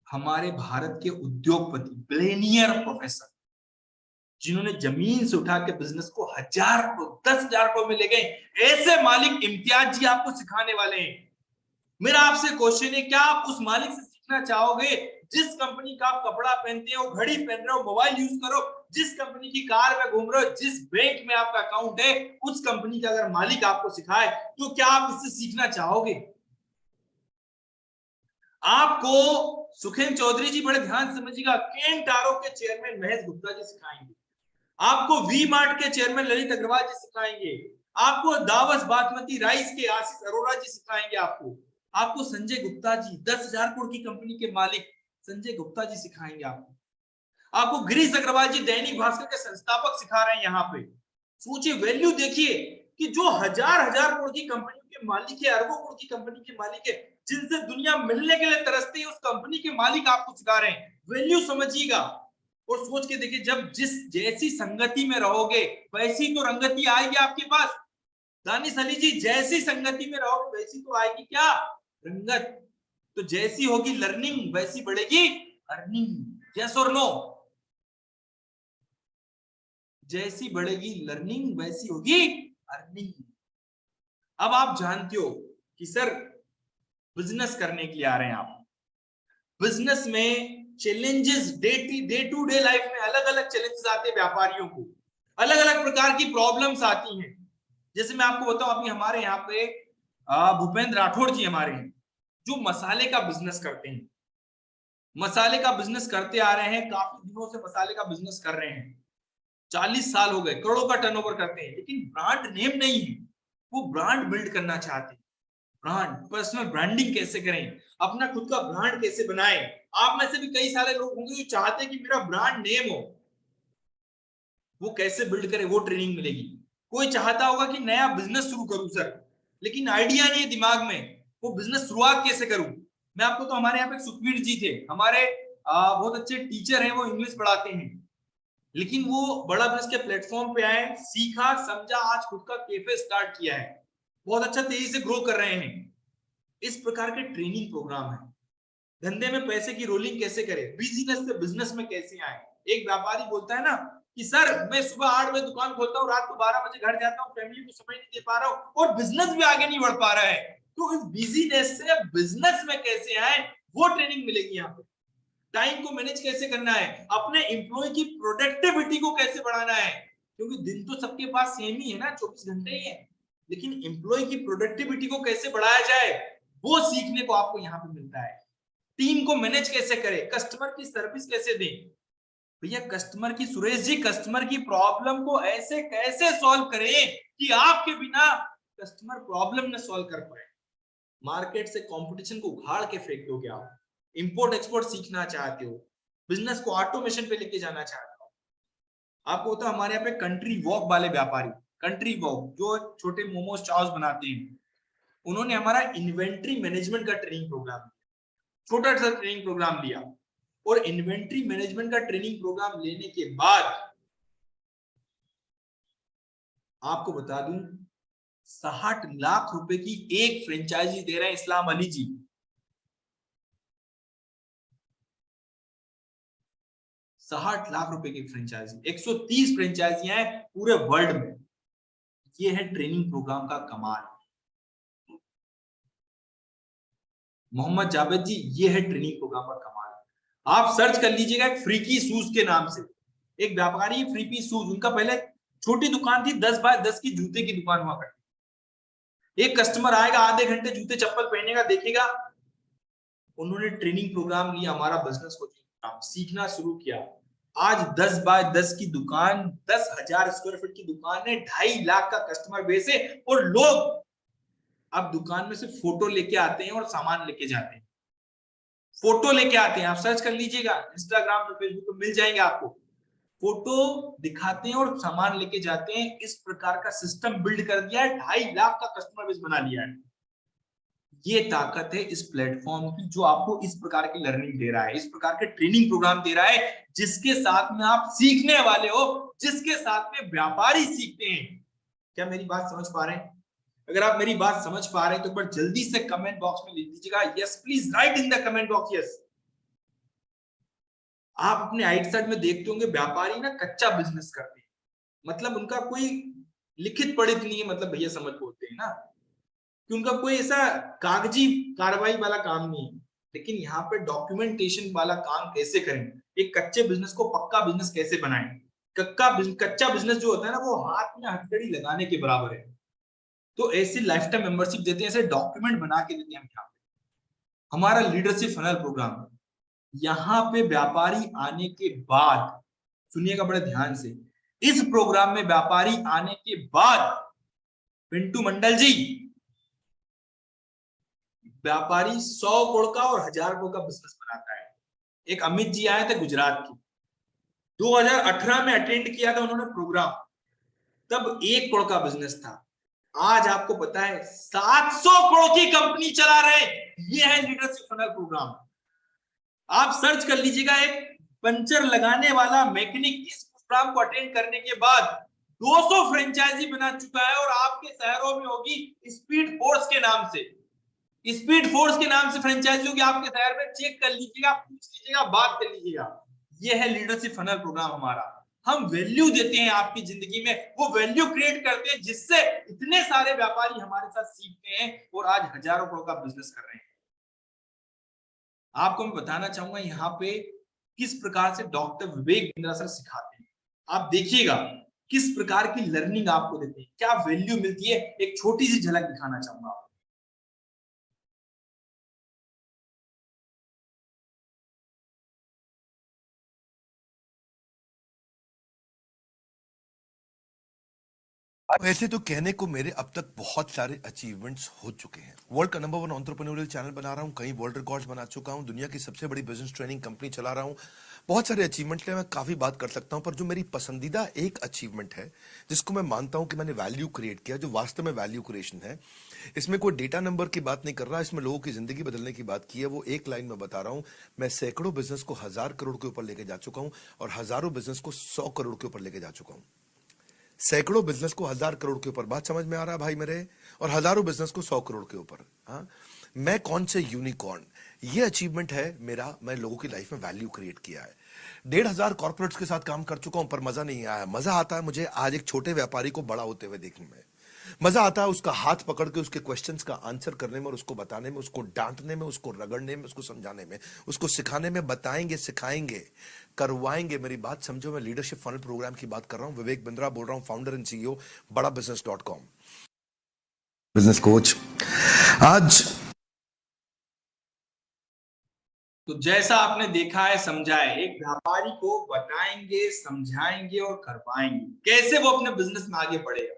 हमारे भारत के उद्योगपति, बिलियनियर प्रोफेसर, जिन्होंने जमीन से उठा के बिजनेस को 1000 को 10,000 को में ले गए, ऐसे मालिक इम्तियाज जी आपको सिखाने वाले हैं। मेरा आपसे क्वेश्चन है, क्या आप उस मालिक से सीखना चाहोगे जिस कंपनी का आप कपड़ा पहनते हो, घड़ी पहन रहे हो, मोबाइल यूज करो, जिस कंपनी की कार में घूम रहे हो, जिस बैंक में आपका अकाउंट है, उस कंपनी का अगर मालिक आपको सिखाए तो क्या आप इससे सीखना चाहोगे? आपको सुखेन चौधरी जी, बड़े ध्यान समझिएगा, केन टारो के चेयरमैन महेश गुप्ता जी सिखाएंगे, आपको वी मार्ट के चेयरमैन ललित अग्रवाल जी सिखाएंगे, आपको दावस बासमती राइस के आशीष अरोड़ा जी सिखाएंगे, आपको संजय गुप्ता जी, 10,000 करोड़ की कंपनी के मालिक संजय गुप्ता जी सिखाएंगे, आपको गिरीश अग्रवाल जी, दैनिक भास्कर के संस्थापक सिखा रहे हैं। यहाँ पे सोचिए, वैल्यू देखिए कि जो हजार करोड़ की कंपनी के मालिक है, अरबों करोड़ की कंपनी के मालिक है, जिनसे दुनिया मिलने के लिए तरसती है, उस कंपनी के मालिक आपको सिखा रहे हैं। वैल्यू समझिएगा और सोच के देखिए, जब जिस जैसी संगति में रहोगे वैसी तो रंगति आएगी आपके पास। दानिश अली जी, जैसी संगति में रहोगे वैसी तो आएगी क्या? रंगत। तो जैसी होगी लर्निंग वैसी बढ़ेगी अर्निंग। यस और नो? जैसी बढ़ेगी लर्निंग वैसी होगी अर्निंग। अब आप जानते हो कि सर बिजनेस करने के लिए आ रहे हैं आप, बिजनेस में challenges, day to day life में अलग अलग चैलेंजेस आते हैं व्यापारियों को। अलग अलग प्रकार की प्रॉब्लम्स आती हैं। जैसे मैं आपको बताऊं, अभी हमारे यहाँ पे भूपेंद्र राठौड़ जी हमारे हैं, जो मसाले का बिजनेस करते हैं, मसाले का बिजनेस करते आ रहे हैं, काफी दिनों से मसाले का बिजनेस कर रहे हैं, 40 साल हो गए, करोड़ों का टर्नओवर करते हैं, लेकिन ब्रांड नेम नहीं है। वो ब्रांड बिल्ड करना चाहते हैं, ब्रांड, पर्सनल ब्रांडिंग कैसे करें, अपना खुद का ब्रांड कैसे बनाएं। आप में से भी कई सारे लोग होंगे जो चाहते हैं कि मेरा ब्रांड नेम हो, वो कैसे बिल्ड करें, वो ट्रेनिंग मिलेगी। कोई चाहता होगा कि नया बिजनेस शुरू करूं सर, लेकिन आइडिया नहीं है दिमाग में, वो बिजनेस शुरुआत कैसे करूं। मैं आपको तो, हमारे यहाँ पे सुखवीर जी थे, हमारे बहुत अच्छे टीचर हैं, वो इंग्लिश पढ़ाते हैं, लेकिन वो बड़ा बिजनेस के प्लेटफॉर्म पे आए, सीखा समझा, आज खुद का कैफे स्टार्ट किया है, बहुत अच्छा तेजी से ग्रो कर रहे हैं। इस प्रकार के ट्रेनिंग प्रोग्राम है। धंधे में पैसे की रोलिंग कैसे करें, बिजनेस से बिजनेस में कैसे आए। एक व्यापारी बोलता है ना कि सर मैं सुबह 8 बजे दुकान खोलता हूँ, रात को 12 बजे घर जाता हूँ, फैमिली को समय नहीं दे पा रहा हूँ और बिजनेस भी आगे नहीं बढ़ पा रहा है। तो इस बिजनेस से बिजनेस में कैसे आए, वो ट्रेनिंग मिलेगी यहाँ पे। टाइम को मैनेज कैसे करना है, अपने एम्प्लॉय की प्रोडक्टिविटी को कैसे बढ़ाना है, क्योंकि दिन तो सबके पास सेम ही है ना, 24 घंटे ही है, लेकिन एम्प्लॉय की प्रोडक्टिविटी को कैसे बढ़ाया जाए, वो सीखने को आपको यहाँ पे मिलता है। टीम को मैनेज कैसे करें, कस्टमर की सर्विस कैसे दें। भैया कस्टमर की, सुरेश जी, कस्टमर की प्रॉब्लम को ऐसे कैसे सॉल्व करें कि आपके बिना कस्टमर प्रॉब्लम न सॉल्व कर पाए। मार्केट से कंपटीशन को उखाड़ के फेंक दोगे आप, इंपोर्ट एक्सपोर्ट सीखना चाहते हो, बिजनेस को ऑटोमेशन पे लेके जाना चाहते हो। आपको होता है हमारे यहाँ पे कंट्री वॉक वाले व्यापारी, कंट्री वॉक जो छोटे मोमोज चाउस बनाते हैं, उन्होंने हमारा इन्वेंट्री मैनेजमेंट का ट्रेनिंग प्रोग्राम, छोटा सा ट्रेनिंग प्रोग्राम लिया, और इन्वेंट्री मैनेजमेंट का ट्रेनिंग प्रोग्राम लेने के बाद आपको बता दूं 60 लाख रुपए की एक फ्रेंचाइजी दे रहे हैं इस्लाम अली जी। 60 लाख रुपए की फ्रेंचाइजी, 130 फ्रेंचाइजियां हैं पूरे वर्ल्ड में। ये है ट्रेनिंग प्रोग्राम का कमाल। मोहम्मद जावेद जी, ये है ट्रेनिंग प्रोग्राम का कमाल। आप सर्च कर लीजिएगा फ्रीकी शूज के नाम से, एक व्यापारी फ्रीकी शूज, उनका पहले छोटी दुकान थी, 10 बाय 10 की जूते की दुकान हुआ करती। एक कस्टमर आएगा, आधे घंटे जूते चप्पल पहनेगा, देखेगा। उन्होंने ट्रेनिंग प्रोग्राम लिया, हमारा बिजनेस कोचिंग सीखना शुरू किया। आज 10 बाय 10 की दुकान, 10,000 स्क्वायर फीट की दुकान है, 2.5 लाख का कस्टमर बेस है, और लोग अब दुकान में से फोटो लेके आते हैं और सामान लेके जाते हैं। फोटो लेके आते हैं, आप सर्च कर लीजिएगा इंस्टाग्राम पे, फेसबुक पे मिल जाएंगे आपको। फोटो दिखाते हैं और सामान लेके जाते हैं। इस प्रकार का सिस्टम बिल्ड कर दिया है, 2.5 लाख का कस्टमर बेस बना लिया है। ये ताकत है इस प्लेटफॉर्म की, जो आपको इस प्रकार की लर्निंग दे रहा है, इस प्रकार के ट्रेनिंग प्रोग्राम दे रहा है, जिसके साथ में आप सीखने वाले हो, जिसके साथ में व्यापारी सीखते हैं। क्या मेरी बात समझ पा रहे हैं? अगर आप मेरी बात समझ पा रहे हैं तो एक बार जल्दी से कमेंट बॉक्स में लिख दीजिएगा yes, please right in the comment box yes. आप अपने आइट साइड में देखते होंगे व्यापारी ना कच्चा बिजनेस करते हैं, मतलब उनका कोई लिखित पढ़ित नहीं है, मतलब भैया समझ बोलते हैं ना, कि उनका कोई ऐसा कागजी कार्रवाई वाला काम नहीं है। लेकिन यहाँ पे डॉक्यूमेंटेशन वाला काम कैसे करें, एक कच्चे बिजनेस को पक्का बिजनेस कैसे बनाएं। कच्चा बिजनेस जो होता है ना, वो हाथ में हथकड़ी लगाने के बराबर है। तो ऐसी लाइफ टाइम मेंबरशिप देते हैं, ऐसे डॉक्यूमेंट बना के देते हैं हम यहाँ पे। हमारा लीडरशिप फनल प्रोग्राम, यहाँ पे व्यापारी आने के बाद, सुनिएगा बड़े ध्यान से, इस प्रोग्राम में व्यापारी आने के बाद पिंटू मंडल जी, व्यापारी 100 करोड़ का और 1000 करोड़ का बिजनेस बनाता है। एक अमित जी आए थे गुजरात की, 2018 में अटेंड किया था उन्होंने प्रोग्राम, तब 1 करोड़ का बिजनेस था। आज आपको पता है 700 करोड़ की कंपनी चला रहे। ये है लीडरशिप फनल प्रोग्राम। आप सर्च कर लीजिएगा, एक पंचर लगाने वाला मैकेनिक इस प्रोग्राम को अटेंड करने के बाद 200 फ्रेंचाइजी बना चुका है, और आपके शहरों में होगी स्पीड फोर्स के नाम से, स्पीड फोर्स के नाम से फ्रेंचाइजी होगी आपके शहर में। चेक कर लीजिएगा, पूछ लीजिएगा, बात कर लीजिएगा। यह है लीडरशिप फनल प्रोग्राम हमारा। हम वैल्यू देते हैं आपकी जिंदगी में, वो वैल्यू क्रिएट करते हैं, जिससे इतने सारे व्यापारी हमारे साथ सीखते हैं और आज हजारों करोड़ का बिजनेस कर रहे हैं। आपको मैं बताना चाहूंगा यहाँ पे किस प्रकार से डॉक्टर विवेक बिंद्रा सर सिखाते हैं। आप देखिएगा किस प्रकार की लर्निंग आपको देते हैं, क्या वैल्यू मिलती है, एक छोटी सी झलक दिखाना चाहूंगा। वैसे तो कहने को मेरे अब तक बहुत सारे अचीवमेंट्स हो चुके हैं। वर्ल्ड का नंबर 1 एंटरप्रेन्योरियल चैनल बना रहा हूँ, कई वर्ल्ड रिकॉर्ड्स बना चुका हूँ, दुनिया की सबसे बड़ी बिजनेस ट्रेनिंग कंपनी चला रहा हूँ। बहुत सारे अचीवमेंट हैं, मैं काफी बात कर सकता हूँ, पर जो मेरी पसंदीदा एक अचीवमेंट है जिसको मैं मानता हूं कि मैंने वैल्यू क्रिएट किया, जो वास्तव में वैल्यू क्रिएशन है, इसमें कोई डेटा नंबर की बात नहीं कर रहा, इसमें लोगों की जिंदगी बदलने की बात की है। वो एक लाइन में बता रहा हूं, मैं सैकड़ों बिजनेस को 1000 करोड़ के ऊपर लेके जा चुका हूं और हजारों बिजनेस को 100 करोड़ के ऊपर लेके जा चुका हूं। सैकड़ों बिजनेस को 1000 करोड़ के ऊपर, बात समझ में आ रहा है भाई मेरे, और हजारों बिजनेस को 100 करोड़ के ऊपर। हाँ, मैं कौन से यूनिकॉर्न, ये अचीवमेंट है मेरा। मैं लोगों की लाइफ में वैल्यू क्रिएट किया है। 1500 कॉर्पोरेट्स के साथ काम कर चुका हूं, पर मजा नहीं आया। मजा आता है मुझे आज एक छोटे व्यापारी को बड़ा होते हुए देखने में। मजा आता है उसका हाथ पकड़ के उसके क्वेश्चंस का आंसर करने में, और उसको बताने में, उसको डांटने में, उसको रगड़ने में, उसको समझाने में, उसको सिखाने में। बताएंगे, सिखाएंगे, करवाएंगे। मेरी बात समझो, मैं लीडरशिप फनल प्रोग्राम की बात कर रहा हूं। विवेक बिंद्रा बोल रहा हूं, founder and CEO badabusiness.com, business coach. आज तो जैसा आपने देखा है, समझा है, एक व्यापारी को बताएंगे, समझाएंगे और करवाएंगे, कैसे वो अपने बिजनेस में आगे बढ़ेगा।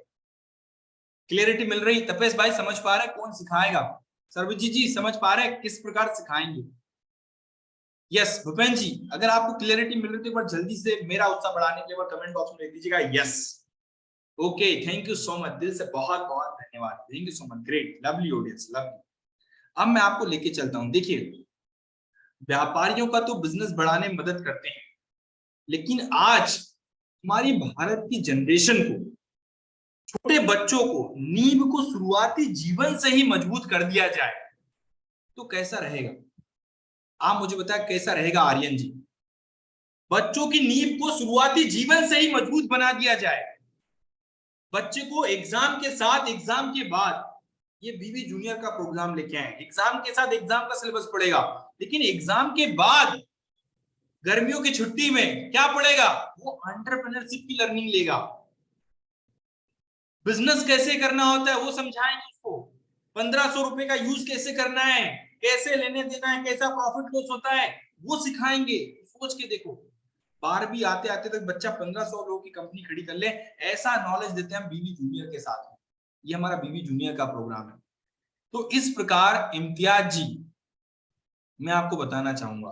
क्लियरिटी मिल रही? तपेश भाई समझ पा रहे कौन सिखाएगा? सर्वजीत जी समझ पा रहे किस प्रकार सिखाएंगे? यस भूपेन जी, अगर आपको क्लियरिटी मिल रही है तो एक बार जल्दी से मेरा उत्साह बढ़ाने के लिए कमेंट बॉक्स में लिख दीजिएगा yes. Okay, thank you so much, दिल से बहुत बहुत धन्यवाद, thank you so much, great, lovely audience, lovely. अब मैं आपको लेके चलता हूं। देखिए, व्यापारियों का तो बिजनेस बढ़ाने में मदद करते हैं, लेकिन आज हमारी भारत की जनरेशन को, छोटे बच्चों को, नींव को शुरुआती जीवन से ही मजबूत कर दिया जाए तो कैसा रहेगा? आप मुझे बताएं कैसा रहेगा आर्यन जी? बच्चों की नींव को शुरुआती जीवन से ही मजबूत बना दिया जाए। बच्चे को एग्जाम के साथ, एग्जाम के बाद, ये बीबी जूनियर का प्रोग्राम लेके आए, एग्जाम के साथ एग्जाम का सिलेबस पढ़ेगा, लेकिन एग्जाम के बाद गर्मियों की छुट्टी में क्या पढ़ेगा? वो एंटरप्रेन्योरशिप की लर्निंग लेगा। बिजनेस कैसे करना होता है वो समझाएंगे उसको। 1500 रुपए का यूज कैसे करना है, कैसे लेने देना है, कैसा प्रॉफिट लॉस होता है, वो सिखाएंगे। सोच के देखो, 12वीं आते आते तक बच्चा 1500 लोगों की कंपनी खड़ी कर ले, ऐसा नॉलेज देते हैं हम बीबी जूनियर के साथ। ये हमारा बीबी जूनियर का प्रोग्राम है। तो इस प्रकार इम्तियाज जी, मैं आपको बताना चाहूंगा,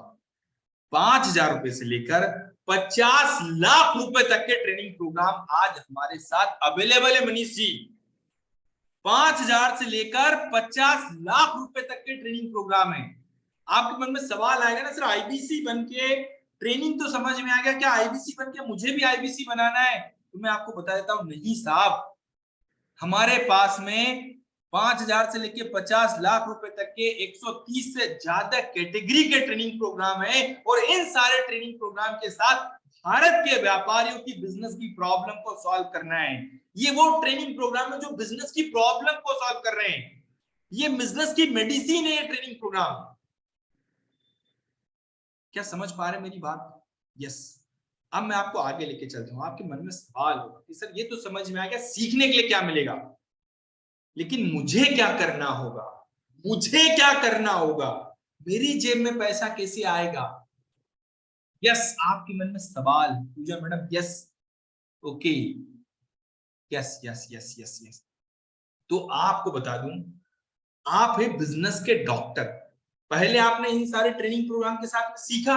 5000 रुपए से लेकर 50 लाख रुपए तक के ट्रेनिंग प्रोग्राम आज हमारे साथ अवेलेबल है। मनीष जी, 5000 से लेकर 50 लाख रुपए तक के ट्रेनिंग प्रोग्राम है। आपके मन में सवाल आएगा ना, सर आईबीसी बन के ट्रेनिंग तो समझ में आ गया, क्या आईबीसी बन के मुझे भी आईबीसी बनाना है? तो मैं आपको बता देता हूं, नहीं साहब, हमारे पास में 5000 से लेके 50 लाख रुपए तक के 130 से ज्यादा कैटेगरी के ट्रेनिंग प्रोग्राम है, और इन सारे ट्रेनिंग प्रोग्राम के साथ भारत के व्यापारियों की बिजनेस की प्रॉब्लम को सॉल्व करना है। ये वो ट्रेनिंग प्रोग्राम है जो बिजनेस की प्रॉब्लम को सॉल्व कर रहे हैं। ये बिजनेस की मेडिसिन है, ये ट्रेनिंग प्रोग्राम। क्या समझ पा रहे मेरी बात? यस। अब मैं आपको आगे लेके चलता हूं। आपके मन में सवाल होगा कि सर ये तो समझ में आ गया, सीखने के लिए क्या मिलेगा, लेकिन मुझे क्या करना होगा? मुझे क्या करना होगा? मेरी जेब में पैसा कैसे आएगा? यस, आपके मन में सवाल, Pooja madam, yes, okay, yes yes yes yes yes. तो आपको बता दूं, आप है बिजनेस के डॉक्टर। पहले आपने इन सारे ट्रेनिंग प्रोग्राम के साथ सीखा,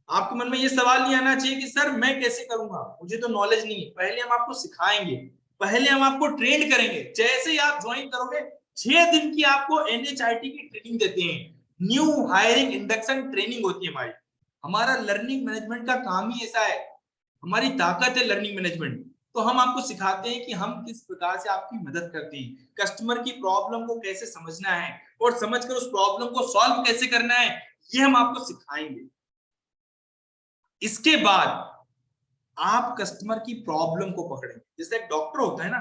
आपके मन में ये सवाल नहीं आना चाहिए कि सर मैं कैसे करूंगा, मुझे तो नॉलेज नहीं है। पहले हम आपको सिखाएंगे, पहले हम आपको ट्रेन करेंगे। जैसे ही आप ज्वाइन करोगे, 6 दिन की आपको एनएचआईटी की ट्रेनिंग देते हैं, न्यू हायरिंग इंडक्शन ट्रेनिंग होती है हमारी। हमारा लर्निंग मैनेजमेंट का काम ही ऐसा है, हमारी ताकत है लर्निंग मैनेजमेंट। तो हम आपको सिखाते हैं कि हम किस प्रकार से आपकी मदद करते हैं, कस्टमर की प्रॉब्लम को कैसे समझना है और समझकर उस प्रॉब्लम को सॉल्व कैसे करना है, ये हम आपको सिखाएंगे। इसके बाद आप कस्टमर की प्रॉब्लम को पकड़ेंगे। जैसे एक डॉक्टर होता है ना,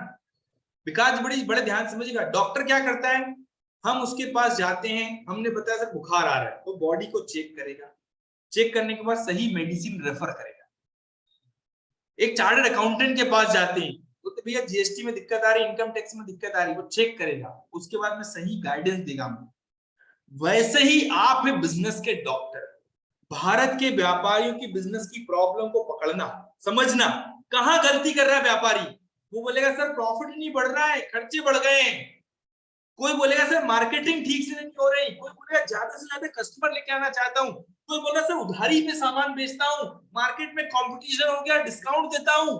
विकास बड़े ध्यान समझिएगा, डॉक्टर क्या करता है, हम उसके पास जाते हैं, हमने बताया सर बुखार आ रहा है, तो बॉडी को चेक करेगा, चेक करने के बाद सही मेडिसिन रेफर करेगा। एक चार्टर्ड अकाउंटेंट के पास जाते हैं, तो भैया जीएसटी में दिक्कत आ रही, इनकम टैक्स में दिक्कत आ रही, वो चेक करेगा, उसके बाद में सही गाइडेंस देगा। वैसे ही आप है बिजनेस के डॉक्टर। भारत के व्यापारियों की बिजनेस की प्रॉब्लम को पकड़ना, समझना, कहां गलती कर रहा है व्यापारी। वो बोलेगा सर प्रॉफिट नहीं बढ़ रहा है, खर्चे बढ़ गए हैं। कोई बोलेगा सर मार्केटिंग ठीक से नहीं हो रही। कोई बोलेगा ज्यादा से ज्यादा कस्टमर लेके आना चाहता हूं। कोई बोला सर उधारी में सामान बेचता हूं, मार्केट में कंपटीशन हो गया, डिस्काउंट देता हूं।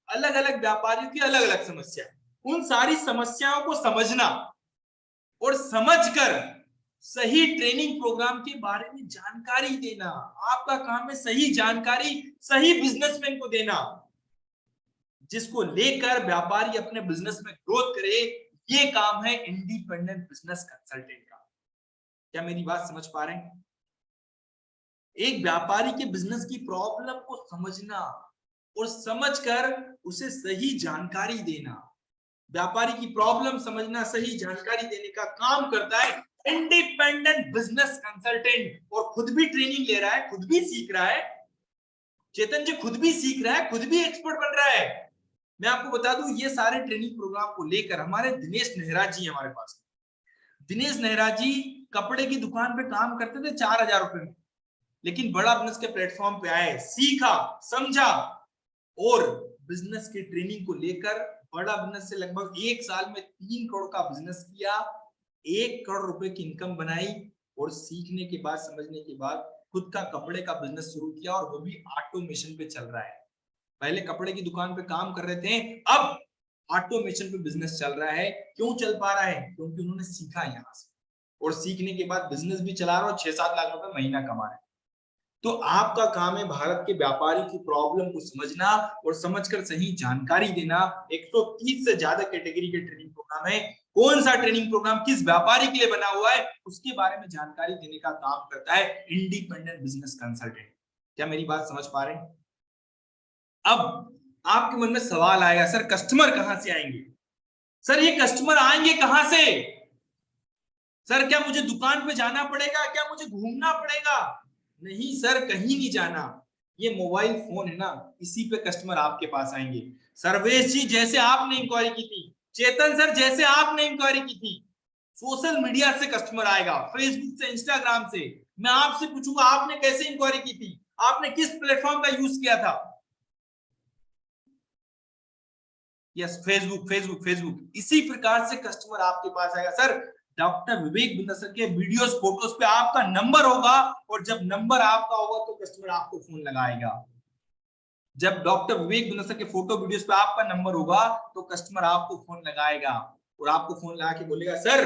अलग अलग व्यापारियों की अलग अलग समस्या। उन सारी समस्याओं को समझना और समझकर सही ट्रेनिंग प्रोग्राम के बारे में जानकारी देना। आपका काम है सही जानकारी सही बिजनेसमैन को देना, जिसको लेकर व्यापारी अपने बिजनेस में ग्रोथ करे। ये काम है इंडिपेंडेंट बिजनेस कंसल्टेंट का। क्या मेरी बात समझ पा रहे हैं? एक व्यापारी के बिजनेस की प्रॉब्लम को समझना और समझकर उसे सही जानकारी देना। व्यापारी की प्रॉब्लम समझना, सही जानकारी देने का काम करता है इंडिपेंडेंट बिजनेस कंसल्टेंट। और खुद भी ट्रेनिंग ले रहा है, खुद भी सीख रहा है। चेतन जी खुद भी सीख रहा है, खुद भी एक्सपर्ट बन रहा है। मैं आपको बता दूं, ये सारे ट्रेनिंग प्रोग्राम को लेकर हमारे दिनेश नेहरा जी हमारे पास। दिनेश नेहरा जी कपड़े की दुकान पे काम करते थे 4000 रुपए में, लेकिन बड़ा बिजनेस के प्लेटफॉर्म पे आए, सीखा, समझा और बिजनेस की ट्रेनिंग को लेकर बड़ा बिजनेस से लगभग 1 साल में 3 करोड़ का बिजनेस किया, 1 करोड़ रुपए की इनकम बनाई। और सीखने के बाद, समझने के बाद खुद का कपड़े का बिजनेस शुरू किया, और वो भी ऑटोमेशन पे चल रहा है। पहले कपड़े की दुकान पे काम कर रहे थे, अब ऑटोमेशन पे बिजनेस चल रहा है। क्यों चल पा रहा है? क्योंकि उन्होंने सीखा यहाँ से, और सीखने के बाद बिजनेस भी चला रहा है और 6-7 लाख रुपए महीना कमा रहे हैं। तो आपका काम है भारत के व्यापारी की प्रॉब्लम को समझना और समझकर सही जानकारी देना। 130 से ज्यादा कैटेगरी के ट्रेनिंग प्रोग्राम है। कौन सा ट्रेनिंग प्रोग्राम किस व्यापारी के लिए बना हुआ है, उसके बारे में जानकारी देने का काम करता है इंडिपेंडेंट बिजनेस कंसल्टेंट। क्या मेरी बात समझ पा रहे हैं? अब आपके मन में सवाल आएगा, सर कस्टमर कहां से आएंगे? सर ये कस्टमर आएंगे कहां से? सर क्या मुझे दुकान पे जाना पड़ेगा? क्या मुझे घूमना पड़ेगा? नहीं सर, कहीं नहीं जाना। ये मोबाइल फोन है ना, इसी पे कस्टमर आपके पास आएंगे। सर्वेश जी जैसे आपने इंक्वायरी की थी, चेतन सर जैसे आपने इंक्वायरी की थी, सोशल मीडिया से कस्टमर आएगा, फेसबुक से, इंस्टाग्राम से। मैं आपसे पूछूंगा आपने कैसे इंक्वायरी की थी, आपने किस प्लेटफॉर्म का यूज किया था? Yes, Facebook. इसी प्रकार से कस्टमर आपके पास आएगा। सर डॉक्टर विवेक बिंदर सर के वीडियोस, फोटोज पे आपका नंबर होगा, और जब नंबर आपका होगा तो कस्टमर आपको फोन लगाएगा। जब डॉक्टर विवेक बिंदर सर के फोटो वीडियोस पे आपका नंबर होगा तो कस्टमर आपको फोन लगाएगा, और आपको फोन लगा के बोलेगा सर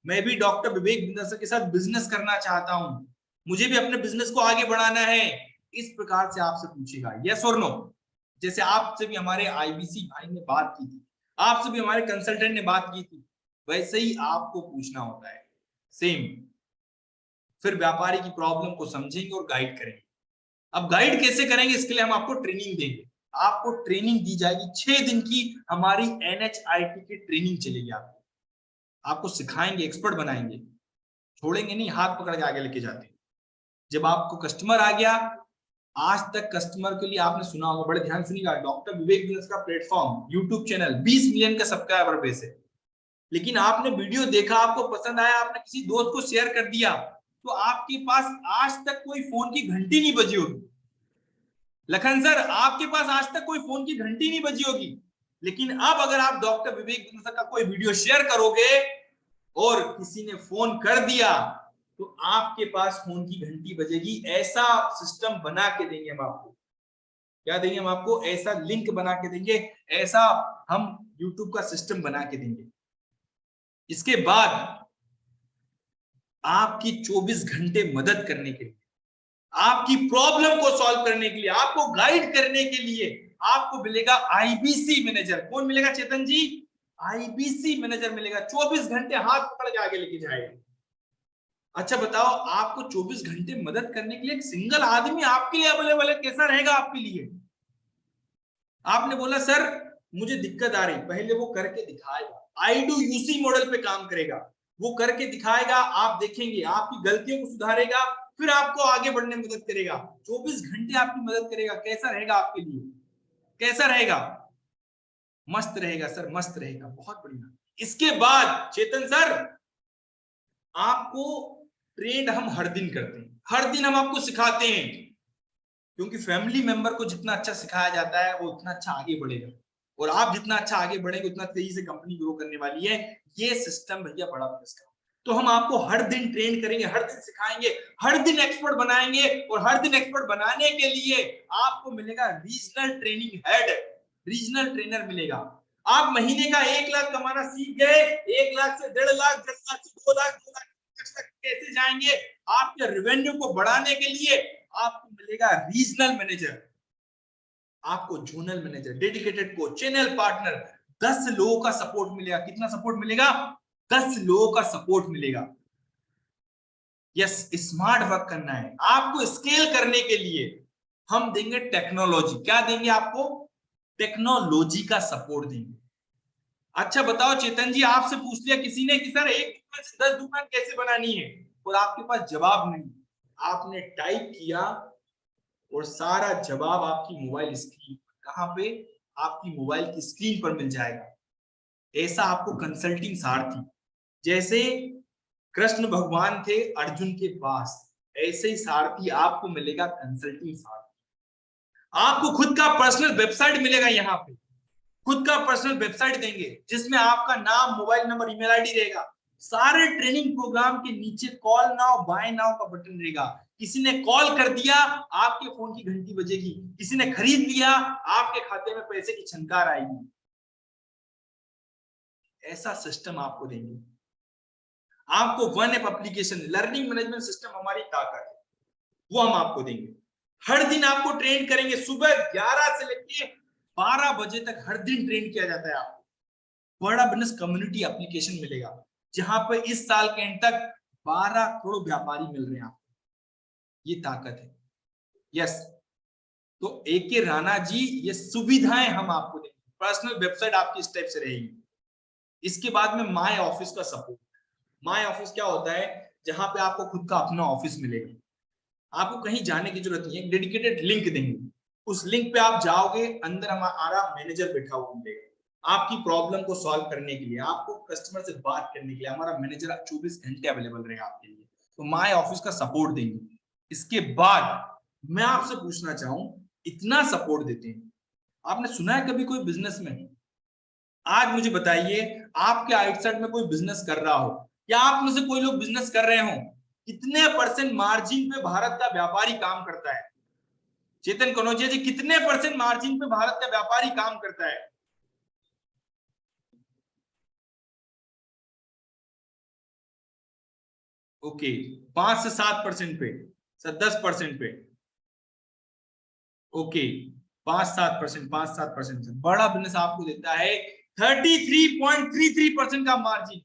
मैं भी डॉक्टर विवेक बिंदर सर के साथ बिजनेस करना चाहता हूं, मुझे भी अपने बिजनेस को आगे बढ़ाना है। इस प्रकार से आपसे पूछेगा, यस और नो। जैसे आपसे भी हमारे आईबीसी भाई ने बात की थी, आपसे भी हमारे कंसल्टेंट ने बात की थी, वैसे ही आपको पूछना होता है सेम। फिर व्यापारी की प्रॉब्लम को समझेंगे और गाइड करेंगे। अब गाइड कैसे करेंगे, इसके लिए हम आपको ट्रेनिंग देंगे। आपको ट्रेनिंग दी जाएगी 6 दिन की, हमारी NHIT की ट्रेनिंग चलेगी। आपको सिखाएंगे, एक्सपर्ट बनाएंगे, छोड़ेंगे नहीं, हाथ पकड़ के आगे लेके जाते हैं। जब आपको कस्टमर आ गया, आज तक कस्टमर के लिए आपने सुना होगा, बड़े ध्यान सुनिएगा, डॉक्टर विवेक बिजनेस का प्लेटफॉर्म, यूट्यूब चैनल 20 मिलियन का सब्सक्राइबर बेस है। लेकिन आपने वीडियो देखा, आपको पसंद आया, आपने किसी दोस्त को शेयर कर दिया, तो आपके पास आज तक कोई फोन की घंटी नहीं बजी होगी। लखन सर आपके पास आज तक कोई फोन की घंटी नहीं बजी होगी। लेकिन अब अगर आप डॉक्टर विवेक बिंदर सर का कोई वीडियो शेयर करोगे और किसी ने फोन कर दिया, तो आपके पास फोन की घंटी बजेगी। ऐसा सिस्टम बना के देंगे हम आपको। क्या देंगे हम आपको? ऐसा लिंक बना के देंगे, ऐसा हम यूट्यूब का सिस्टम बना के देंगे। इसके बाद आपकी 24 घंटे मदद करने के लिए, आपकी प्रॉब्लम को सॉल्व करने के लिए, आपको गाइड करने के लिए आपको मिलेगा आईबीसी मैनेजर। कौन मिलेगा चेतन जी? आईबीसी मैनेजर मिलेगा। 24 घंटे हाथ पकड़ के आगे लेके जाएगा। अच्छा बताओ, आपको 24 घंटे मदद करने के लिए एक सिंगल आदमी आपके लिए अवेलेबल है, कैसा रहेगा आपके लिए? आपने बोला सर मुझे दिक्कत आ रही, पहले वो करके दिखाएगा, IDOUC मॉडल पे काम करेगा, वो करके दिखाएगा, आप देखेंगे, आपकी गलतियों को सुधारेगा, फिर आपको आगे बढ़ने में मदद करेगा। 24 घंटे आपकी मदद करेगा, कैसा रहेगा आपके लिए? कैसा रहेगा? मस्त रहेगा सर, मस्त रहेगा, बहुत बढ़िया। इसके बाद चेतन सर, आपको ट्रेंड हम हर दिन करते हैं, हर दिन हम आपको सिखाते हैं, क्योंकि फैमिली मेंबर को जितना अच्छा सिखाया जाता है वो उतना अच्छा आगे बढ़ेगा, और आप जितना अच्छा आगे बढ़ेंगे उतना तेजी से कंपनी ग्रो करने वाली है। ये सिस्टम भैया बड़ा प्लस का। तो हम आपको हर दिन ट्रेन करेंगे, हर दिन सिखाएंगे, हर दिन एक्सपर्ट बनाएंगे, और हर दिन एक्सपर्ट बनाने के लिए आपको मिलेगा regional training head, regional trainer मिलेगा। आप महीने का 1 लाख कमाना सीख गए, 1 लाख से 1.5 लाख, 1.5 लाख से 2 लाख, 2 लाख तक कैसे जाएंगे? आपके रेवेन्यू को बढ़ाने के लिए आपको मिलेगा रीजनल मैनेजर, आपको zonal manager, dedicated coach, channel partner, 10 लोगों का सपोर्ट मिलेगा। कितना सपोर्ट मिलेगा? 10 लोगों का सपोर्ट मिलेगा। यस, स्मार्ट वर्क करना है आपको। स्केल करने के लिए हम देंगे टेक्नोलॉजी। क्या देंगे आपको? टेक्नोलॉजी का सपोर्ट देंगे। अच्छा बताओ चेतन जी, आपसे पूछ लिया किसी ने कि सर 1 दुकान से 10 दुकान कैसे बनानी है, और आपके पास जवाब नहीं, आपने टाइप किया और सारा जवाब आपकी मोबाइल स्क्रीन पर, कहां पे? आपकी मोबाइल की स्क्रीन पर मिल जाएगा। ऐसा आपको कंसल्टिंग सारथी, जैसे कृष्ण भगवान थे अर्जुन के पास, ऐसे ही सारथी आपको मिलेगा, कंसल्टिंग सारथी। आपको खुद का पर्सनल वेबसाइट मिलेगा, यहाँ पे खुद का पर्सनल वेबसाइट देंगे जिसमें आपका नाम, मोबाइल नंबर, ईमेल आईडी रहेगा। सारे ट्रेनिंग प्रोग्राम के नीचे कॉल नाउ, बाय नाउ का बटन रहेगा। किसी ने कॉल कर दिया, आपके फोन की घंटी बजेगी, किसी ने खरीद लिया, आपके खाते में पैसे की छनकार आएगी। ऐसा सिस्टम आपको देंगे। आपको one app application, learning management system हमारी ताकत है, वो हम आपको देंगे। हर दिन आपको ट्रेन करेंगे, सुबह 11 से लेकर 12 बजे तक हर दिन ट्रेन किया जाता है। आपको बड़ा बिजनेस कम्युनिटी एप्लीकेशन मिलेगा, जहां पर इस साल के एंड तक 12 करोड़ व्यापारी मिल रहे हैं आपको। ये ताकत है। यस, तो एके राणा जी, ये सुविधाएं हम आपको देंगे। पर्सनल वेबसाइट आपकी इस टाइप से रहेगी। इसके बाद में माय ऑफिस का सपोर्ट। माय ऑफिस क्या होता है? जहां पे आपको खुद का अपना ऑफिस मिलेगा, आपको कहीं जाने की जरूरत नहीं है। डेडिकेटेड लिंक देंगे, उस लिंक पे आप जाओगे, अंदर हमारा मैनेजर बैठा हुआ मिलेगा आपकी प्रॉब्लम को सॉल्व करने के लिए, आपको कस्टमर से बात करने के लिए हमारा मैनेजर 24 घंटे अवेलेबल रहेगा आपके लिए। तो माय ऑफिस का सपोर्ट देंगे। इसके बाद मैं आपसे पूछना चाहूं, इतना सपोर्ट देते हैं, आपने सुना है कभी कोई बिजनेस में? आज मुझे बताइए, आपके आउटसाइड में कोई बिजनेस कर रहा हो, या आप में से कोई लोग बिजनेस कर रहे हो, कितने परसेंट मार्जिन पे भारत का व्यापारी काम करता है? चेतन कनौजिया जी, कितने परसेंट मार्जिन पे भारत का व्यापारी काम करता है? ओके, 5 से 7% पे, सर 10% पे। ओके, 5-7%, 5-7%। बड़ा बिजनेस आपको देता है 33.33% का मार्जिन।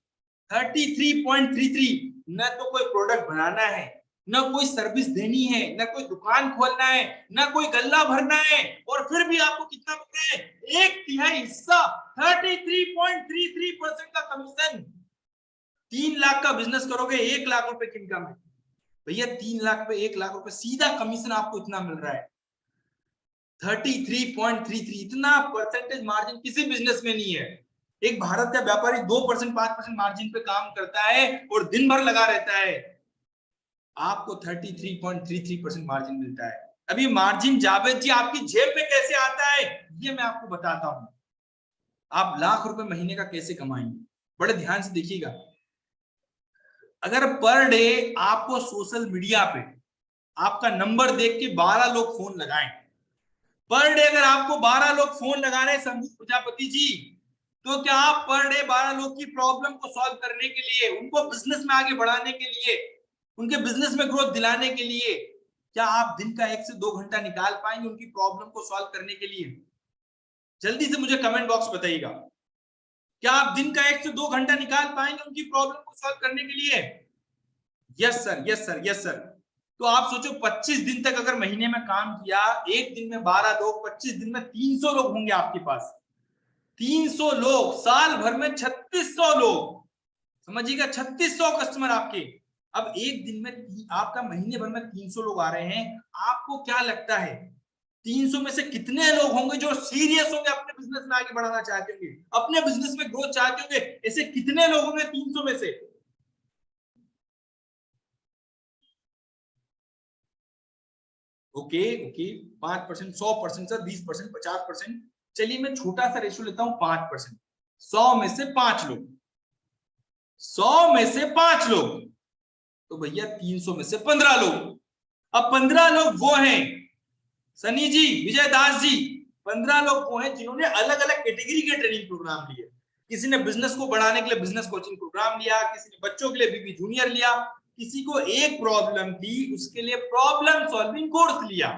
33.33। न तो कोई प्रोडक्ट बनाना है, न कोई सर्विस देनी है, न कोई दुकान खोलना है, न कोई गल्ला भरना है, और फिर भी आपको कितना मिलता है? 1/3 हिस्सा, 33.33% का कमीशन। 3 लाख का बिजनेस करोगे, 1 लाख रुपए की इनकम है भैया। 3 लाख पे 1 लाख रुपए सीधा कमीशन आपको इतना मिल रहा है। 33.33, इतना परसेंटेज मार्जिन किसी बिजनेस में नहीं है। एक भारत का व्यापारी 2%, 5% मार्जिन पे काम करता है और दिन भर लगा रहता है। आपको 33.33% मार्जिन मिलता है। अभी मार्जिन जावेद जी आपकी जेब में कैसे आता है, ये मैं आपको बताता हूं। आप लाख रुपए महीने का कैसे कमाएंगे, बड़े ध्यान से देखिएगा। अगर पर डे आपको सोशल मीडिया पे आपका नंबर देख के 12 लोग फोन लगाएं, पर डे अगर आपको 12 लोग फोन लगा रहे हैं शंभू प्रजापति जी, तो क्या आप पर डे 12 लोग की प्रॉब्लम को सॉल्व करने के लिए, उनको बिजनेस में आगे बढ़ाने के लिए, उनके बिजनेस में ग्रोथ दिलाने के लिए, क्या आप दिन का 1 से 2 घंटा निकाल पाएंगे उनकी प्रॉब्लम को सॉल्व करने के लिए? जल्दी से मुझे कमेंट बॉक्स बताइएगा, क्या आप दिन का 1 से 2 घंटा निकाल पाएंगे उनकी प्रॉब्लम को सॉल्व करने के लिए? Yes sir, yes sir, yes sir. तो आप सोचो, 25 दिन तक अगर महीने में काम किया, एक दिन में 12 लोग, 25 दिन में 300 लोग होंगे आपके पास। 300 लोग, साल भर में 3600 लोग, समझिएगा 3600 कस्टमर आपके। अब एक दिन में आपका महीने भर में 300 लोग आ रहे हैं, आपको क्या लगता है 300 में से कितने लोग होंगे जो सीरियस होंगे, अपने बिजनेस में आगे बढ़ाना चाहते होंगे, अपने बिजनेस में ग्रोथ चाहते होंगे? ऐसे कितने लोग होंगे 300 में से? ओके ओके, 5%, 100% सर, 20%, 50%, चलिए मैं छोटा सा रेशियो लेता हूं, 5%। 100 में से 5 लोग, 100 में से 5 लोग, तो भैया 300 में से 15 लोग। अब 15 लोग वो हैं सनी जी, विजय दास जी, 15 लोग वो हैं जिन्होंने अलग अलग कैटेगरी के ट्रेनिंग प्रोग्राम लिए। किसी ने बिजनेस को बढ़ाने के लिए बिजनेस कोचिंग प्रोग्राम लिया, किसी ने बच्चों के लिए बीबी जूनियर लिया, किसी को एक प्रॉब्लम थी उसके लिए प्रॉब्लम सॉल्विंग कोर्स लिया।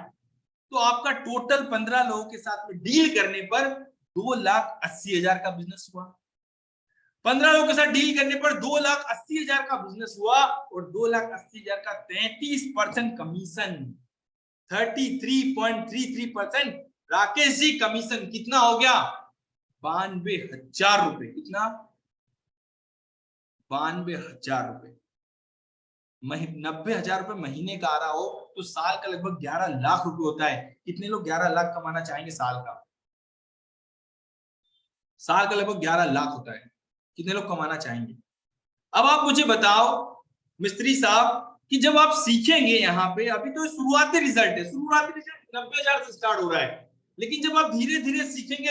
तो आपका टोटल 15 लोगों के साथ में डील करने पर 2,80,000 का बिजनेस हुआ। 15 लोगों के साथ डील करने पर 2,80,000 का बिजनेस हुआ, और 2,80,000 का 33% कमीशन, 33.33%। राकेश जी कमीशन कितना हो गया? 92,000 रुपए। कितना? 92,000 रुपए। 90,000 रुपए महीने का आ रहा हो तो साल का लगभग 11 लाख रुपए होता है। कितने लोग 11 लाख कमाना चाहेंगे साल का? साल का लगभग 11 लाख होता है, कितने लोग कमाना चाहेंगे? अब आप मुझे बताओ मिस्त्री साहब कि जब आप सीखेंगे यहाँ पे, अभी तो शुरुआती रिजल्ट है, शुरुआती रिजल्ट 90,000 से स्टार्ट हो रहा है, लेकिन जब आप धीरे धीरे सीखेंगे,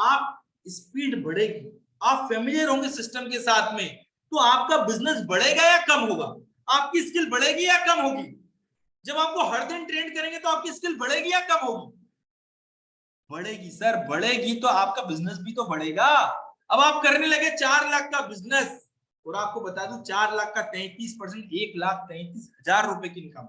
आप स्पीड बढ़ेगी, आप फेमिलियर होंगे सिस्टम के साथ में, तो आपका बिजनेस बढ़ेगा या कम होगा? आपकी स्किल बढ़ेगी या कम होगी? जब आपको हर दिन ट्रेन करेंगे तो आपकी स्किल बढ़ेगी या कम होगी? बढ़ेगी सर, बढ़ेगी, तो आपका बिजनेस भी तो बढ़ेगा। अब आप करने लगे 4 लाख का बिजनेस, और आपको बता दूं 4 लाख का 33%, 1,33,000 रुपए की इनकम,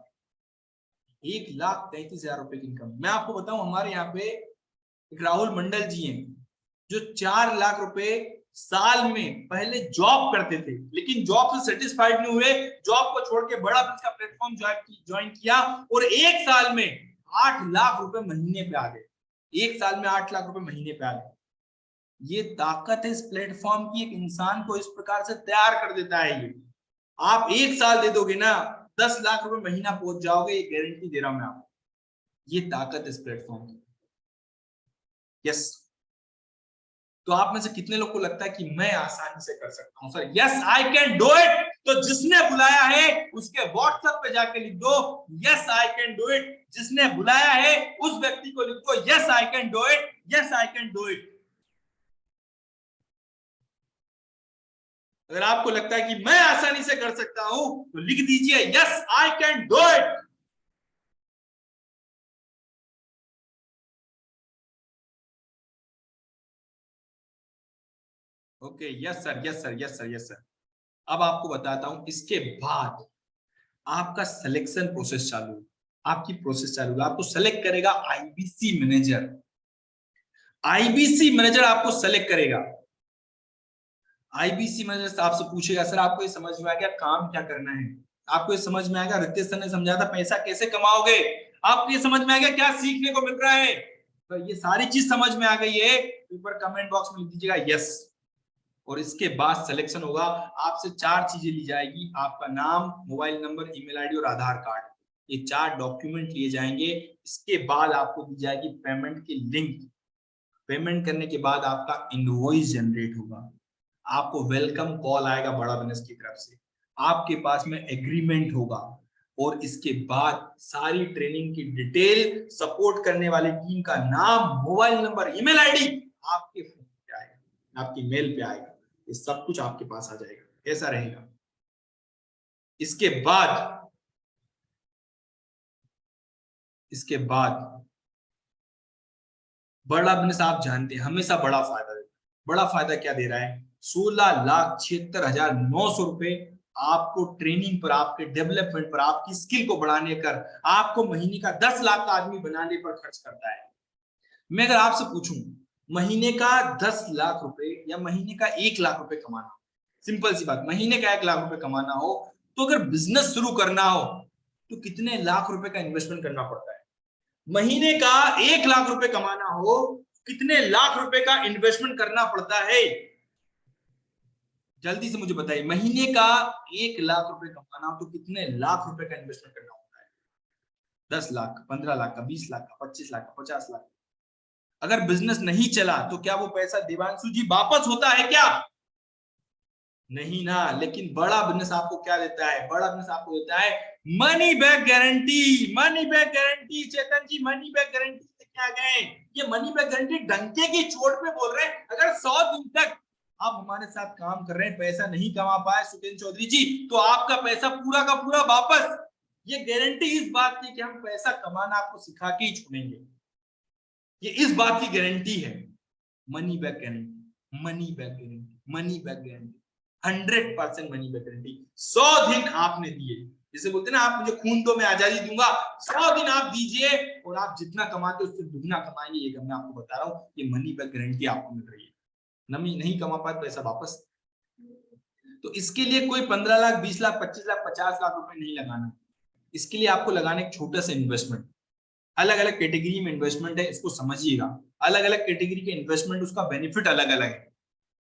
1,33,000 रुपए की इनकम। मैं आपको बताऊं, हमारे यहाँ पे एक राहुल मंडल जी हैं जो 4 लाख रुपए साल में पहले जॉब करते थे, लेकिन जॉब से सेटिस्फाइड नहीं हुए, जॉब को छोड़ के बड़ा बिजनेस का प्लेटफॉर्म ज्वाइन किया, और 1 साल में 8 लाख रुपए महीने पे आ गए। 1 साल में 8 लाख रुपए महीने पे आ गए। ये ताकत है इस प्लेटफॉर्म की, एक इंसान को इस प्रकार से तैयार कर देता है। ये आप 1 साल दे दोगे ना, 10 लाख रुपए महीना पहुंच जाओगे, ये गारंटी दे रहा हूं मैं आपको। ये ताकत इस प्लेटफॉर्म की। यस, तो आप में से कितने लोग को लगता है कि मैं आसानी से कर सकता हूं sir? Yes I can do it. तो जिसने बुलाया है उसके व्हाट्सएप पे जाके लिख दो yes I can do it. जिसने बुलाया है उस व्यक्ति को लिख दो yes I can do it, yes I can do it. अगर आपको लगता है कि मैं आसानी से कर सकता हूं तो लिख दीजिए yes I can do it. Okay, yes sir, yes sir, yes sir, yes sir. अब आपको बताता हूं, इसके बाद आपका सिलेक्शन प्रोसेस चालू, आपकी प्रोसेस चालू, आपको सेलेक्ट करेगा आईबीसी मैनेजर। आईबीसी मैनेजर आपको सेलेक्ट करेगा। आईबीसी मैनेजर आपसे पूछेगा सर आपको ये समझ में आ गया काम क्या करना है? आपको ये समझ में आएगा रितेश सर ने समझाया था पैसा कैसे कमाओगे? आपको ये समझ में आ गया क्या सीखने को मिल रहा है? तो ये सारी चीज समझ में आ गई है, ऊपर कमेंट बॉक्स में लिख दीजिएगा यस। और इसके बाद सिलेक्शन होगा। आपसे 4 चीजें ली जाएगी, आपका नाम, मोबाइल नंबर, ईमेल आईडी और आधार कार्ड। ये 4 डॉक्यूमेंट लिए जाएंगे। इसके बाद आपको दी जाएगी पेमेंट की लिंक। पेमेंट करने के बाद आपका इनवॉइस जनरेट होगा, आपको वेलकम कॉल आएगा बड़ा बिजनेस की तरफ से, आपके पास में एग्रीमेंट होगा, और इसके बाद सारी ट्रेनिंग की डिटेल, सपोर्ट करने वाली टीम का नाम, मोबाइल नंबर, ईमेल आईडी आपके फोन पे आएगा, आपकी मेल पे आएगा। ये सब कुछ आपके पास आ जाएगा। ऐसा रहेगा। इसके बाद बड़ा बिजनेस आप जानते हैं हमेशा बड़ा फायदा देता है। बड़ा फायदा क्या दे रहा है? 16,76,900 रुपए आपको ट्रेनिंग पर, आपके डेवलपमेंट पर, आपकी स्किल को बढ़ाने कर, आपको महीने का 10 लाख का आदमी बनाने पर खर्च करता है। मैं अगर आपसे पूछूं महीने का 10 लाख रुपए या महीने का 1 लाख रुपए कमाना, सिंपल सी बात, महीने का 1 लाख रुपए कमाना हो तो अगर बिजनेस शुरू करना हो तो कितने लाख रुपए का इन्वेस्टमेंट करना पड़ता है? महीने का 1 लाख रुपए कमाना हो कितने लाख रुपए का इन्वेस्टमेंट करना पड़ता है? जल्दी से मुझे बताइए, महीने का 1 लाख रुपए कमाना हो तो कितने लाख रुपए का इन्वेस्टमेंट करना होता है? 10 लाख, 15 लाख का, 20 लाख का, 25 लाख का, 50 लाख। अगर बिजनेस नहीं चला तो क्या वो पैसा देवांशु जी वापस होता है क्या? नहीं ना। लेकिन बड़ा बिजनेस आपको क्या देता है? बड़ा बिजनेस आपको देता है money back guarantee. Money back guarantee Chetan ji, money back guarantee से क्या गए? ये मनी बैक गारंटी डंके की चोट पे बोल रहे हैं। अगर 100 दिन तक आप हमारे साथ काम कर रहे हैं, पैसा नहीं कमा पाए सुकेंद्र चौधरी जी, तो आपका पैसा पूरा का पूरा वापस। ये गारंटी इस बात की कि हम पैसा कमाना आपको सिखा के ही छोड़ेंगे, ये इस बात की गारंटी है। Money back guarantee, money back guarantee, money back guarantee, 100% money back guarantee. 100 दिन आपने दिए, जैसे बोलते हैं ना, आप मुझे खून दो मैं आजादी दूंगा। 100 दिन आप दीजिए और आप जितना कमाते हो उससे दुगना कमाएंगे। ये मैं आपको बता रहा हूँ, ये मनी बैक गारंटी आपको मिल रही है। नहीं कमा पाए पैसा वापस। तो इसके लिए कोई 15 लाख, 20 लाख, 25 लाख, 50 लाख रुपए नहीं लगाना। इसके लिए आपको लगाना एक छोटा सा इन्वेस्टमेंट। अलग अलग कैटेगरी में इन्वेस्टमेंट है, इसको समझिएगा। अलग अलग कैटेगरी के इन्वेस्टमेंट, उसका बेनिफिट अलग अलग है।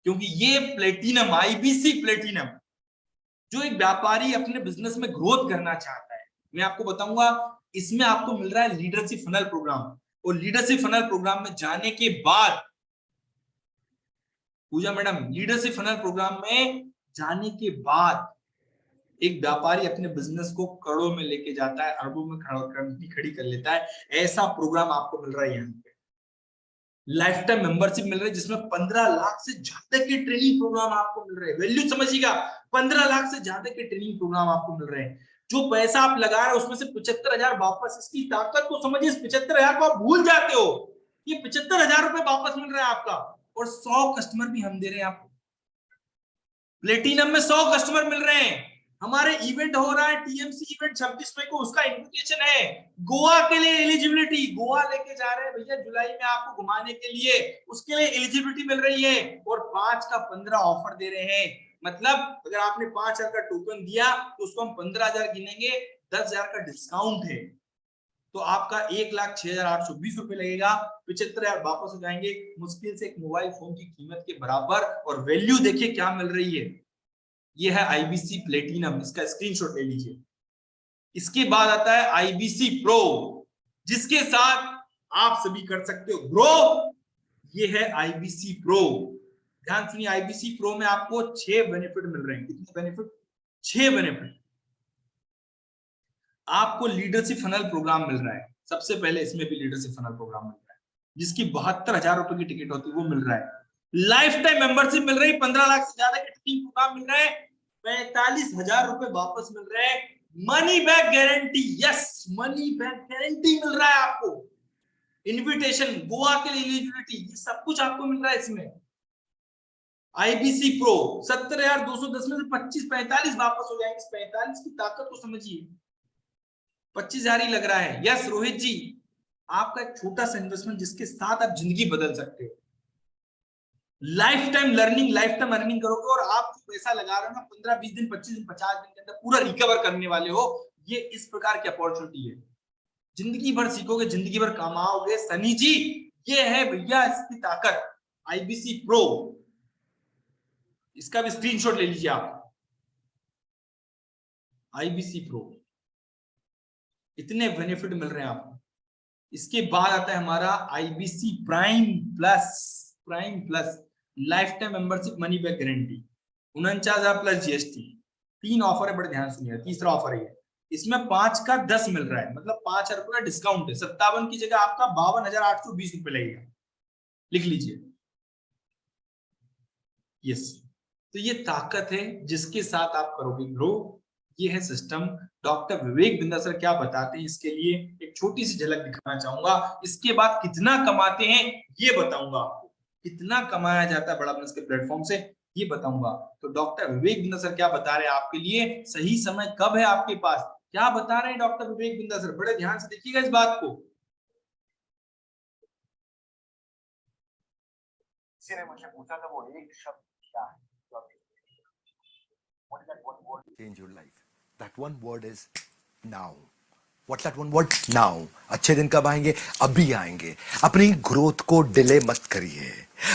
क्योंकि ये प्लेटिनम, आईबीसी प्लेटिनम, जो एक व्यापारी अपने बिजनेस में ग्रोथ करना चाहता है, मैं आपको बताऊंगा, इसमें आपको मिल रहा है लीडरशिप फनल प्रोग्राम। और लीडरशिप फनल प्रोग्राम में जाने के बाद, पूजा मैडम, लीडरशिप फनल प्रोग्राम में जाने के बाद एक व्यापारी अपने बिजनेस को करोड़ों में लेके जाता है, अरबों में खड़ी कर लेता है। ऐसा प्रोग्राम आपको मिल रहा है यहाँ पे। लाइफ टाइम मेंबरशिप मिल रही है, जिसमें 15 लाख से ज्यादा के ट्रेनिंग प्रोग्राम आपको मिल रहे हैं। वैल्यू समझिएगा, 15 लाख से ज्यादा के ट्रेनिंग प्रोग्राम आपको मिल रहे हैं। जो पैसा आप लगा रहे हो उसमें से 75,000 वापस। इसकी ताकत को समझिए, इस 75,000 को आप भूल जाते हो। ये 75,000 रुपए वापस मिल रहा है आपका, और 100 कस्टमर भी हम दे रहे हैं आपको। प्लेटिनम में 100 कस्टमर मिल रहे हैं। हमारे इवेंट हो रहा है टीएमसी इवेंट 26 मई को, उसका इन्विटेशन है। गोवा के लिए एलिजिबिलिटी, गोवा लेके जा रहे हैं भैया जुलाई में आपको घुमाने के लिए, उसके लिए एलिजिबिलिटी मिल रही है। और 5 का 15 ऑफर दे रहे हैं। मतलब अगर आपने 5,000 का टोकन दिया तो उसको हम 15,000 गिनेंगे, 10,000 का डिस्काउंट है, तो आपका 1,06,820 रुपए लगेगा। 75,000 वापस हो जाएंगे, मुश्किल से एक मोबाइल फोन की कीमत के बराबर। और वैल्यू देखिए क्या मिल रही है, ये है आईबीसी प्लेटिनम, इसका स्क्रीनशॉट ले लीजिए। इसके बाद आता है आईबीसी प्रो, जिसके साथ आप सभी कर सकते हो ग्रो। ये है आईबीसी प्रो, ध्यान सुनिए। आईबीसी प्रो में आपको 6 बेनिफिट मिल रहे हैं। कितने बेनिफिट? 6 बेनिफिट। आपको लीडरशिप फनल प्रोग्राम मिल रहा है, सबसे पहले इसमें भी लीडरशिप फनल प्रोग्राम मिल रहा है, जिसकी 72,000 रुपए की टिकट होती है, वो मिल रहा है। लाइफ टाइम मेंबरशिप मिल रही है, 15 लाख से ज्यादा के ट्रेनिंग प्रोग्राम मिल रहा है, 45,000 रुपए वापस मिल रहे हैं। Money back guarantee, yes, money back guarantee मिल रहा है आपको। इन्विटेशन, गोवा के लिए एलिजिबिलिटी, ये सब कुछ आपको मिल रहा है इसमें। आईबीसी प्रो 70,210 में से 45 वापस हो जाएंगे। इस 45 की ताकत को समझिए, 25,000 ही लग रहा है। यस रोहित जी, आपका एक छोटा सा इन्वेस्टमेंट जिसके साथ आप जिंदगी बदल सकते हो। Life time learning, life time earning करोगे, और आप जो पैसा लगा रहे हो ना, 15, 20 दिन, 25 दिन, 50 दिन के अंदर पूरा रिकवर करने वाले हो। ये इस प्रकार की अपॉर्चुनिटी है। जिंदगी भर सीखोगे, जिंदगी भर कमाओगे। सनी जी, ये है भैया इसकी ताकत, आईबीसी प्रो। इसका भी स्क्रीनशॉट ले लीजिए आप। आईबीसी प्रो, इतने बेनिफिट मिल रहे हैं आपको। इसके बाद आता है हमारा IBC prime plus. Prime plus life time membership, money back guarantee, 49,000 plus GST. 3 offer है, बड़े ध्यान सुनिए। तीसरा ऑफर है इसमें 5 का 10 मिल रहा है, मतलब 5,000 रुपए का डिस्काउंट है। 57 की जगह आपका 52,820 रुपए लगेगा, लिख लीजिए। यस, तो ये ताकत है जिसके साथ आप करोगे ग्रो। ये है सिस्टम। डॉक्टर विवेक बिंदा सर क्या बताते हैं, इसके लिए एक छोटी सी झलक दिखाना चाहूंगा। इसके बाद कितना कमाते हैं ये बताऊंगा आपको, कितना कमाया जाता है बड़ा बिजनेस के प्लेटफॉर्म से, ये बताऊंगा। तो डॉक्टर विवेक बिंदा सर क्या बता रहे हैं आपके लिए, सही समय कब है आपके पास, क्या बता रहे हैं डॉक्टर विवेक बिंदा सर, बड़े ध्यान से देखिएगा इस बात को। किसी ने मुझसे पूछा था वो एक शब्द क्या है, what is that one word? Change your life. That one word is now. What's that one word? Now. अच्छे दिन कब आएंगे? अभी आएंगे। अपनी ग्रोथ को डिले मत करिए।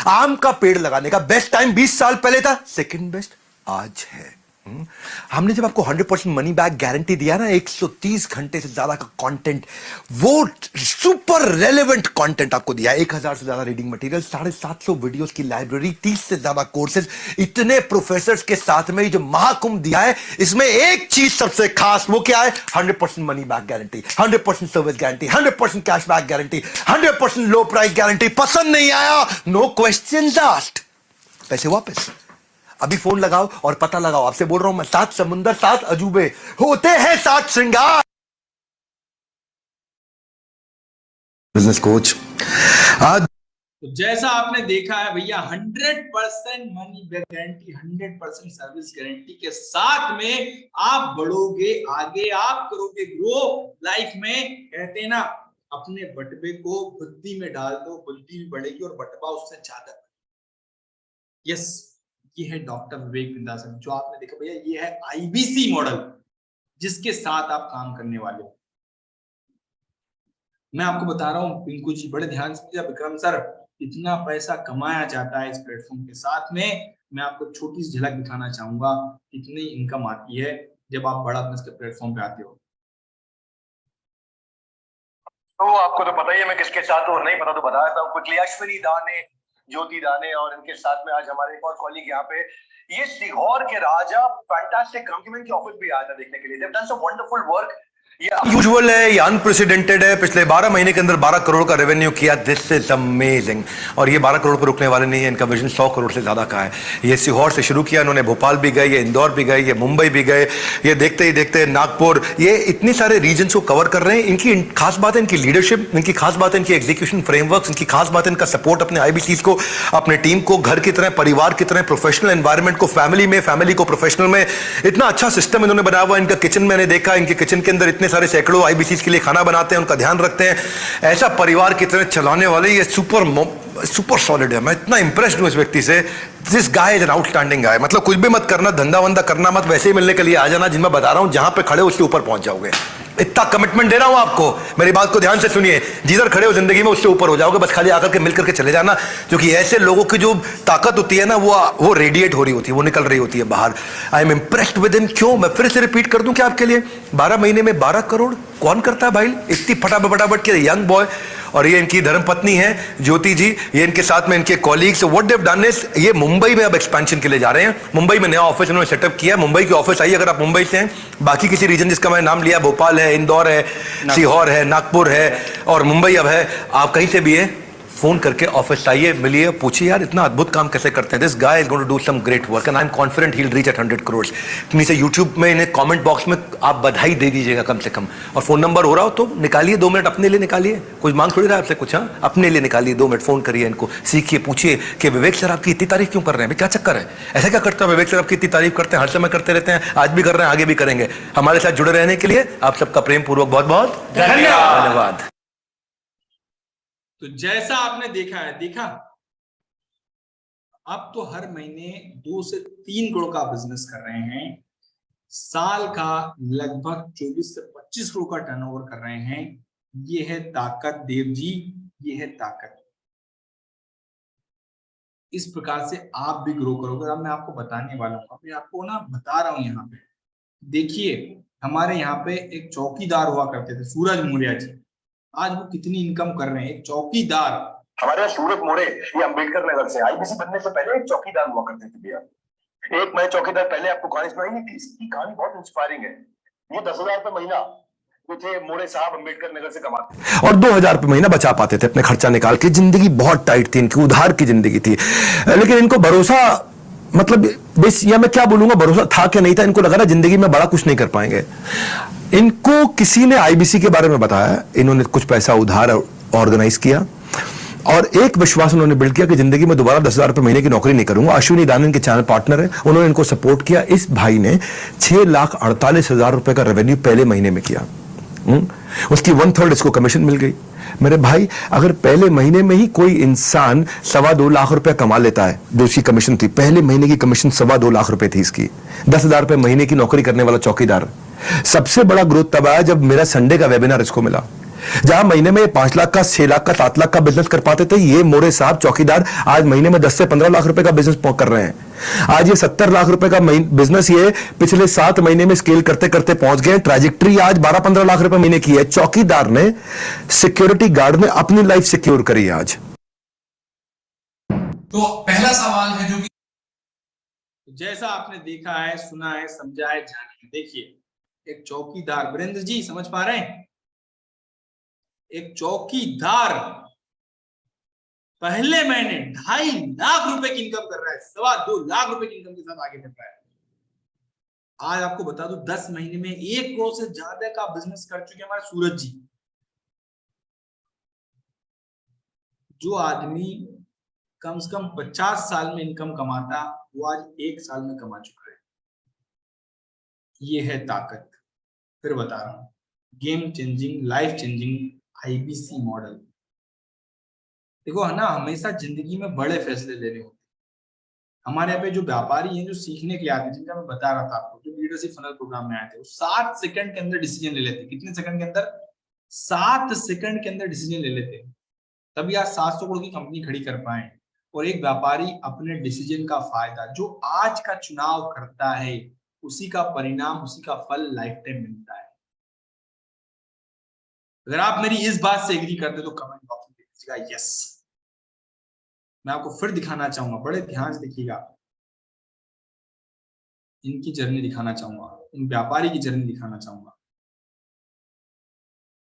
आम का पेड़ लगाने का बेस्ट टाइम 20 साल पहले था, सेकंड बेस्ट आज है। हमने जब आपको 100% मनी बैक गारंटी दिया ना, 130 घंटे से ज्यादा का कंटेंट, वो सुपर रेलेवेंट कंटेंट आपको दिया, 1000 से ज्यादा रीडिंग मटेरियल, 750 वीडियोस की लाइब्रेरी, 30 से ज्यादा कोर्सेज, इतने प्रोफेसर्स के साथ में ये जो महाकुंभ दिया है, इसमें एक चीज सबसे खास, वो क्या है? 100% money back guarantee, 100% service guarantee, 100% cash back guarantee, 100% लो प्राइस गारंटी। पसंद नहीं आया, नो क्वेश्चंस आस्क्ड, पैसे वापस। अभी फोन लगाओ और पता लगाओ, आपसे बोल रहा हूं मैं, 7 समुंदर 7 अजूबे होते हैं 7 श्रृंगार। बिजनेस कोच आज तो जैसा आपने देखा है भैया, 100% money back guarantee, 100% service guarantee के साथ में आप बढ़ोगे आगे, आप करोगे ग्रो लाइफ में। कहते हैं ना, अपने बटवे को बुद्धि में डाल दो, बुद्धि भी बढ़ेगी और बटवा उससे ज्यादा। यस, ये है डॉक्टर विवेक बिंदासन, जो आपने देखा भैया, ये है आईबीसी मॉडल जिसके साथ आप काम करने वाले हो। मैं आपको बता रहा हूं पिंकू जी, बड़े ध्यान से, विक्रम सर, इतना पैसा कमाया जाता है इस प्लेटफॉर्म के साथ में। मैं आपको छोटी सी झलक दिखाना चाहूंगा, कितनी इनकम आती है जब आप बड़ा बिजनेस के प्लेटफॉर्म पे आते हो। तो आपको तो पता ही है मैं किसके साथ हूँ, नहीं पता तो बता देता हूँ क्विकली। अश्विनी दाने, ज्योति दाने और इनके साथ में आज हमारे एक और कॉलीग यहाँ पे, ये सीहोर के राजा फैंटास्टिक कंप्लीमेंट के ऑफिस भी आया था देखने के लिए। They've done some wonderful work। Usual है, ये अनप्रेसिडेंटेड है, पिछले 12 महीने के अंदर 12 करोड़ का रेवेन्यू किया, दिस इज अमेजिंग। और ये 12 करोड़ पर रुकने वाले नहीं है, इनका विजन 100 करोड़ से ज्यादा का है। ये सीहोर से शुरू किया इन्होंने, भोपाल भी गए, ये इंदौर भी गए, ये मुंबई भी गए, ये देखते ही देखते नागपुर, ये इतने सारे रीजन को कवर कर रहे हैं। इनकी खास बात है इनकी लीडरशिप, इनकी खास बात है इनकी एग्जीक्यूशन फ्रेमवर्क, इनकी खास बात है इनका सपोर्ट अपने आईबीसी को, अपने टीम को, घर की तरह, परिवार की तरह, प्रोफेशनल एनवायरमेंट को फैमिली में, फैमिली को प्रोफेशनल में। इतना अच्छा सिस्टम इन्होंने बनाया हुआ। इनका किचन मैंने देखा, इनके किचन के अंदर इतने सारे सैकड़ों आईबीसी के लिए खाना बनाते हैं, उनका ध्यान रखते हैं, ऐसा परिवार की तरह चलाने वाले, ये सुपर सॉलिड है। मैं इतना इंप्रेस्ड हूं इस व्यक्ति से। This guy is an outstanding guy. मतलब कुछ भी मत करना, धंधा वंदा करना मत, वैसे ही मिलने के लिए आ जाना। जिन मैं बता रहा हूं, जहां पे खड़े उससे ऊपर पहुंच जाओगे, इतना कमिटमेंट दे रहा हूं आपको। मेरी बात को ध्यान से सुनिए, जिधर खड़े हो जिंदगी में उससे ऊपर हो जाओगे। बस खाली आकर के मिल करके चले जाना, क्योंकि ऐसे लोगों की जो ताकत होती है ना, वो रेडिएट हो रही होती है, वो निकल रही होती है बाहर। I am impressed with him. क्यों? मैं फिर से रिपीट कर दूं क्या आपके लिए, 12 महीने में 12 करोड़ कौन करता है भाई? इतनी फटाफट के यंग बॉय। और ये इनकी धर्मपत्नी है ज्योति जी, ये इनके साथ में इनके colleagues. What they have done is, ये मुंबई में अब एक्सपेंशन के लिए जा रहे हैं। मुंबई में नया ऑफिस इन्होंने सेटअप किया। मुंबई की ऑफिस आई, अगर आप मुंबई से हैं, बाकी किसी रीजन जिसका मैंने नाम लिया, भोपाल है, इंदौर है, सीहोर है, नागपुर है और मुंबई अब है, आप कहीं से भी है, फोन करके ऑफिस आइए, मिलिए, पूछिए यार इतना अद्भुत काम कैसे करते हैं। This guy is going to do some great work and I am confident he will reach at 100 crore. नीचे यूट्यूब में, इन्हें कमेंट बॉक्स में आप बधाई दे दीजिएगा कम से कम। और फोन नंबर हो रहा हो तो निकालिए, 2 मिनट अपने लिए निकालिए। कुछ मांग थोड़ी रहा है आपसे कुछ, हाँ, अपने लिए निकालिए 2 मिनट, फोन करिए इनको, सीखिए, पूछिए कि विवेक सर आपकी इतनी तारीफ क्यों कर रहे हैं, क्या चक्कर है, ऐसा क्या करते हैं विवेक सर आपकी इतनी तारीफ करते हैं, हर समय करते रहते हैं, आज भी कर रहे हैं, आगे भी करेंगे। हमारे साथ जुड़े रहने के लिए आप सबका प्रेम पूर्वक बहुत बहुत धन्यवाद। तो जैसा आपने देखा है, देखा, अब तो हर महीने 2 से 3 करोड़ का बिजनेस कर रहे हैं, साल का लगभग 24 से 25 करोड़ का टर्नओवर कर रहे हैं। ये है ताकत देव जी, ये है ताकत। इस प्रकार से आप भी ग्रो करोगे। अब मैं आपको बताने वाला हूँ, अभी आपको ना बता रहा हूँ। यहाँ पे देखिए, हमारे यहाँ पे एक चौकीदार हुआ करते थे, सूरज मौर्य जी। आज वो कितनी इनकम कर रहे हैं, एक चौकीदार। हमारे यहाँ सूरज मोरे, ये अम्बेडकर नगर से, आईबीसी बनने से पहले एक चौकीदार हुआ करते थे भैया। एक मैं चौकीदार पहले आपको कहानी सुनाई थी, इसकी कहानी बहुत इंस्पायरिंग है। ये 10,000 रुपए महीना जो थे मोरे साहब अम्बेडकर नगर से कमाते और 2,000 रुपए महीना बचा पाते थे अपने खर्चा निकाल के। जिंदगी बहुत टाइट थी इनकी, उधार की जिंदगी थी, लेकिन इनको भरोसा, मतलब या मैं क्या बोलूंगा, भरोसा था कि नहीं था, इनको लगा ना जिंदगी में बड़ा कुछ नहीं कर पाएंगे। इनको किसी ने आईबीसी के बारे में बताया, इन्होंने कुछ पैसा उधार ऑर्गेनाइज किया और एक विश्वास उन्होंने बिल्ड किया कि जिंदगी में दोबारा 10,000 रुपए महीने की नौकरी नहीं करूंगा। अश्विनी दानन के चैनल पार्टनर है, उन्होंने इनको सपोर्ट किया। इस भाई ने 6,48,000 रुपए का रेवेन्यू पहले महीने में किया। उसकी 1/3 इसको कमीशन मिल गई। मेरे भाई, अगर पहले महीने में ही कोई इंसान 2.25 लाख रुपए कमा लेता है, जो उसकी कमीशन थी, पहले महीने की कमीशन 2.25 लाख रुपए थी इसकी, 10,000 रुपए महीने की नौकरी करने वाला चौकीदार। सबसे बड़ा ग्रोथ तब आया जब मेरा संडे का वेबिनार इसको मिला। जहां महीने में 5 लाख का, 6 लाख का, 7 लाख का बिजनेस कर पाते थे, ये मोरे साहब चौकीदार आज महीने में 10 से 15 लाख रुपए का बिजनेस कर रहे हैं। आज ये 70 लाख रुपए का बिजनेस ये पिछले 7 महीने में स्केल करते करते पहुंच गए। ट्रैजेक्टरी आज 12-15 लाख रुपए महीने की है। चौकीदार ने, सिक्योरिटी गार्ड ने अपनी लाइफ सिक्योर करी है आज। तो पहला सवाल है जो कि जैसा आपने देखा है, सुना है, समझा है, जाना है। देखिए एक चौकीदार, वीरेंद्र जी समझ पा रहे हैं, एक चौकीदार पहले महीने 2.5 लाख रुपए की इनकम कर रहा है, 2.25 लाख रुपए की इनकम के साथ आगे बढ़ रहा है। आज आपको बता दूं 10 महीने में 1 करोड़ से ज्यादा का बिजनेस कर चुके हमारे सूरज जी। जो आदमी कम से कम 50 साल में इनकम कमाता, वो आज 1 साल में कमा चुका है। ये है ताकत। फिर बता रहा हूं, game changing, life changing IBC model. देखो है ना, हमेशा जिंदगी में बड़े फैसले लेने होते हैं। हमारे यहाँ पे जो व्यापारी हैं, जो सीखने के लिए आते हैं, जिनका मैं बता रहा था आपको, जो लीडरशिप फनल प्रोग्राम में आए थे, वो 7 सेकंड के अंदर डिसीजन ले लेते। कितने सेकंड के अंदर? 7 सेकंड के अंदर डिसीजन ले लेते। तभी आज 700 करोड़ की कंपनी खड़ी कर पाए। और एक व्यापारी अपने डिसीजन का फायदा, जो आज का चुनाव करता है, उसी का परिणाम, उसी का फल लाइफ टाइम मिलता है। अगर आप मेरी इस बात से एग्री करते तो कमेंट बॉक्स में लिखिएगा यस। मैं आपको फिर दिखाना चाहूंगा, बड़े ध्यान से देखिएगा, इनकी जर्नी दिखाना चाहूंगा, इन व्यापारी की जर्नी दिखाना चाहूंगा।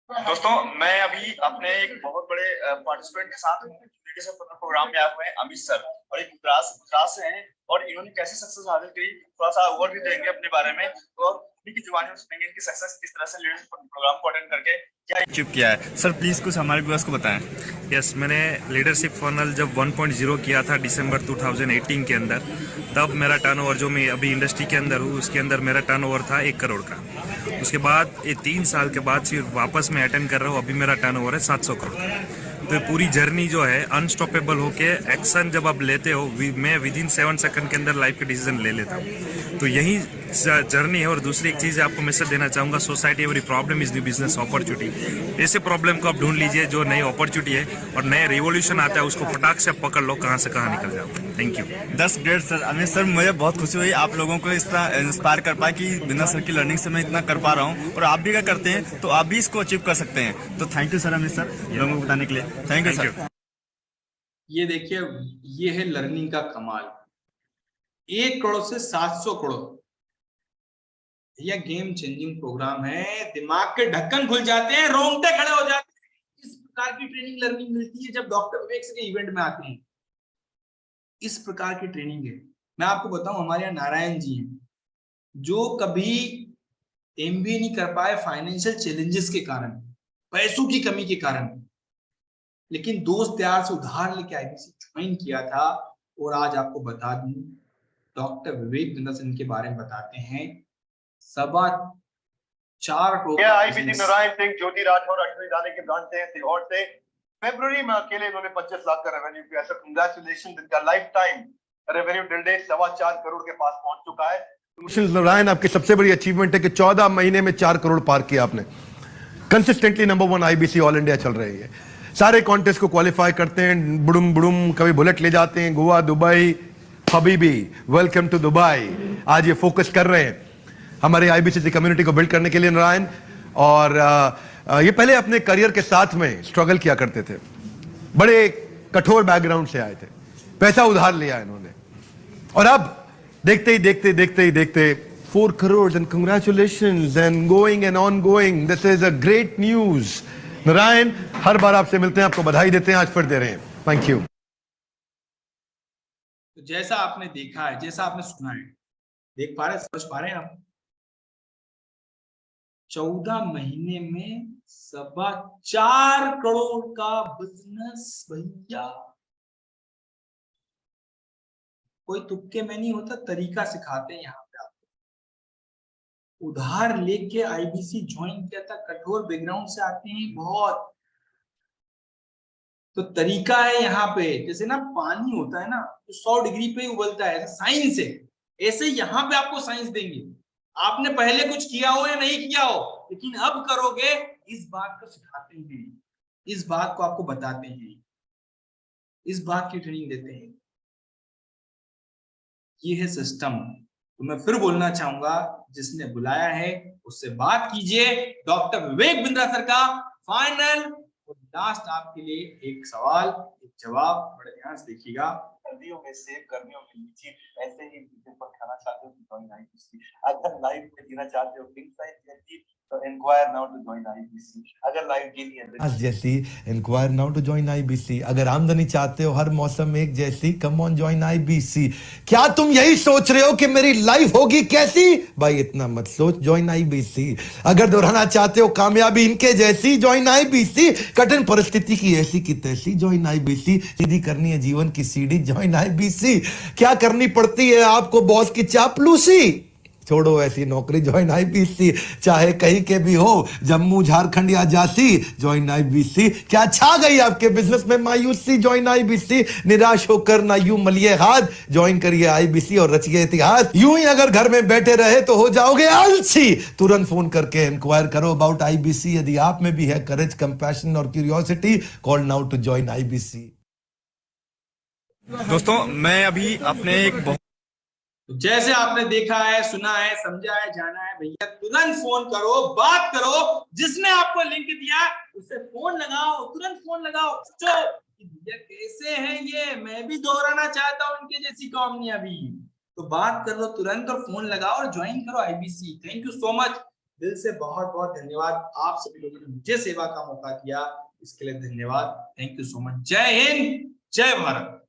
दोस्तों, मैं अभी अपने एक बहुत बड़े पार्टिसिपेंट के साथ लीडरशिप प्रोग्राम में आए हुए हैं, अमित सर, और एक गुजरात से हैं, और इन्होंने कैसे सक्सेस हासिल की, थोड़ा सा ओवरव्यू देंगे अपने बारे में, और उन्हीं की जुबानी में सुनेंगे इनकी सक्सेस किस तरह से लीडरशिप प्रोग्राम को अटेंड करके क्या अचीव किया है। सर प्लीज कुछ हमारे व्यूअर्स को बताएं। यस, मैंने लीडरशिप फनल जब 1.0 किया था दिसंबर 2018 के अंदर, तब मेरा टर्नओवर, जो मैं अभी इंडस्ट्री के अंदर हूँ, उसके अंदर मेरा टर्नओवर था 1 करोड़ का। उसके बाद ये 3 साल के बाद सिर्फ वापस मैं अटेंड कर रहा हूँ, अभी मेरा टर्नओवर है 700 करोड़ का। तो पूरी जर्नी जो है अनस्टॉपेबल होके एक्शन जब आप लेते हो, मैं विद इन 7 सेकंड के अंदर लाइफ के डिसीजन ले लेता हूँ। तो यही जर्नी है। और दूसरी एक चीज़ आपको मैसेज देना चाहूँगा, society every problem is new business opportunity. ऐसे प्रॉब्लम को आप ढूंढ लीजिए जो नई अपॉर्चुनिटी है और नए रिवोल्यूशन आता है, उसको फटाक से पकड़ लो, कहाँ से कहाँ निकल जाओ। Thank you. दस ग्रेट सर। अमित सर, मुझे बहुत खुशी हुई आप लोगों को इस तरह इंस्पायर कर पाए कि बिना सर की लर्निंग से मैं इतना कर पा रहा हूँ, और आप भी क्या करते हैं तो आप भी इसको अचीव कर सकते हैं। तो thank you sir Amit sir, लोगों को बताने के लिए। Thank you sir. ये देखिए, ये है लर्निंग का कमाल। 1 करोड़ से 700 करोड़, यह गेम चेंजिंग प्रोग्राम है। दिमाग के ढक्कन खुल जाते हैं, रोंगटे खड़े हो जाते हैं। इस प्रकार की ट्रेनिंग लर्निंग मिलती है जब डॉक्टर विवेक के इवेंट में आते हैं। इस प्रकार की ट्रेनिंग है। मैं आपको बताऊं, हमारे यहाँ नारायण जी हैं, जो कभी एमबीए नहीं कर पाए फाइनेंशियल चैलेंजेस के कारण, पैसों की कमी के कारण, लेकिन दोस्त यार से उधार लेके आईबीसी ज्वाइन किया था। और आज आपको बता दूं, डॉक्टर विवेक बिंदासन के बारे में बताते हैं। 4.25 करोड़ आईबीसी नारायण सिंह, ज्योति राठौर, अश्विनी दाने के ब्रांच से, सीहोर से। फरवरी में अकेले इन्होंने 25 लाख का रेवेन्यू किया। सर कांग्रेचुलेशन, इनका life time revenue till date 4.25 crore के पास पहुंच चुका है। नारायण, आपकी सबसे बड़ी अचीवमेंट है कि 14 महीने में 4 करोड़ पार किया आपने। Consistently number 1 IBC all India चल रही है। सारे कॉन्टेस्ट को क्वालिफाई करते हैं, बुड़ुम बुड़ुम, कभी बुलेट ले जाते हैं, गोवा, दुबई। हबीबी, वेलकम टू दुबई। आज ये फोकस कर रहे हैं हमारे आईबीसी कम्युनिटी को बिल्ड करने के लिए नारायण। और ये पहले अपने करियर के साथ में स्ट्रगल किया करते थे, बड़े कठोर बैकग्राउंड से आए थे, पैसा उधार लिया इन्होंने, और अब देखते ही देखते 4 crore and congratulations and going and on going. This is a great news. Narayan, हर बार आपसे मिलते हैं, आपको बधाई देते हैं, आज फिर दे रहे हैं। Thank you. तो जैसा आपने देखा है, जैसा आपने सुना है, देख पा रहे, समझ पा रहे हैं आप? 14 महीने में 4.25 करोड़ का बिजनेस भैया। कोई तुक्के में नहीं होता, तरीका सिखाते हैं यहाँ पे आपको। उधार लेके आईबीसी ज्वाइन किया था, कठोर बैकग्राउंड से आते हैं बहुत, तो तरीका है यहाँ पे। जैसे ना पानी होता है ना, तो 100 डिग्री पे उबलता है, साइंस है। ऐसे यहाँ पे आपको साइंस देंगे। आपने पहले कुछ किया हो या नहीं किया हो, लेकिन अब करोगे इस बात को सिखाते हैं, इस बात को आपको बताते हैं, इस बात की ट्रेनिंग देते हैं। ये है सिस्टम। तो मैं फिर बोलना चाहूंगा, जिसने बुलाया है उससे बात कीजिए। डॉक्टर विवेक बिंद्रा सर का फाइनल और लास्ट आपके लिए एक सवाल, एक जवाब, बड़े ध्यान से देखिएगा। सर्दियों में सेब, गर्मियों में लीची, ऐसे ही मीठे पर खाना चाहते हो तो ज्वाइन आईबीसी। अगर लाइफ में जीना चाहते हो पिंक साइज जैसी तो enquire now to join IBC. अगर लाइफ जीनी है जैसी enquire now to join IBC. अगर आमदनी चाहते हो हर मौसम एक जैसी, कम ऑन ज्वाइन आईबीसी। क्या तुम यही सोच रहे हो कि मेरी लाइफ होगी कैसी? भाई इतना मत सोच, ज्वाइन आईबीसी। अगर दोहराना चाहते हो कामयाबी इनके जैसी, ज्वाइन आईबीसी। कठिन परिस्थिति की ऐसी की तैसी, ज्वाइन आईबीसी। सीधी करनी है जीवन की सीढ़ी, ज्वाइन आईबीसी। क्या करनी पड़ती है आपको बॉस की चापलूसी? छोड़ो ऐसी नौकरी, ज्वाइन आईबीसी। चाहे कहीं के भी हो, जम्मू, झारखंड या झांसी, ज्वाइन आईबीसी। क्या छा गई आपके बिजनेस में मायूसी? Join IBC. निराश होकर ना यूं मलिए हाथ, ज्वाइन करिए आईबीसी और रचिए इतिहास। यूं ही अगर घर में बैठे रहे तो हो जाओगे आलसी। तुरंत फोन करके इंक्वायर करो अबाउट आईबीसी। यदि आप में भी है करेज, कंपैशन और curiosity, call now to join IBC. दोस्तों मैं अभी अपने एक तो जैसे आपने देखा है, सुना है, समझा है, जाना है, भैया तुरंत फोन करो, बात करो। जिसने आपको लिंक दिया उससे फोन लगाओ, तुरंत फोन लगाओ। पूछो कि भैया कैसे हैं ये, मैं भी दोहराना चाहता हूँ इनके जैसी कामयाबी। तो बात कर लो तुरंत और फोन लगाओ और ज्वाइन करो IBC. Thank you so much, दिल से बहुत बहुत धन्यवाद। आप सभी लोगों ने मुझे सेवा का मौका दिया, इसके लिए धन्यवाद। Thank you so much. जय हिंद, जय भारत।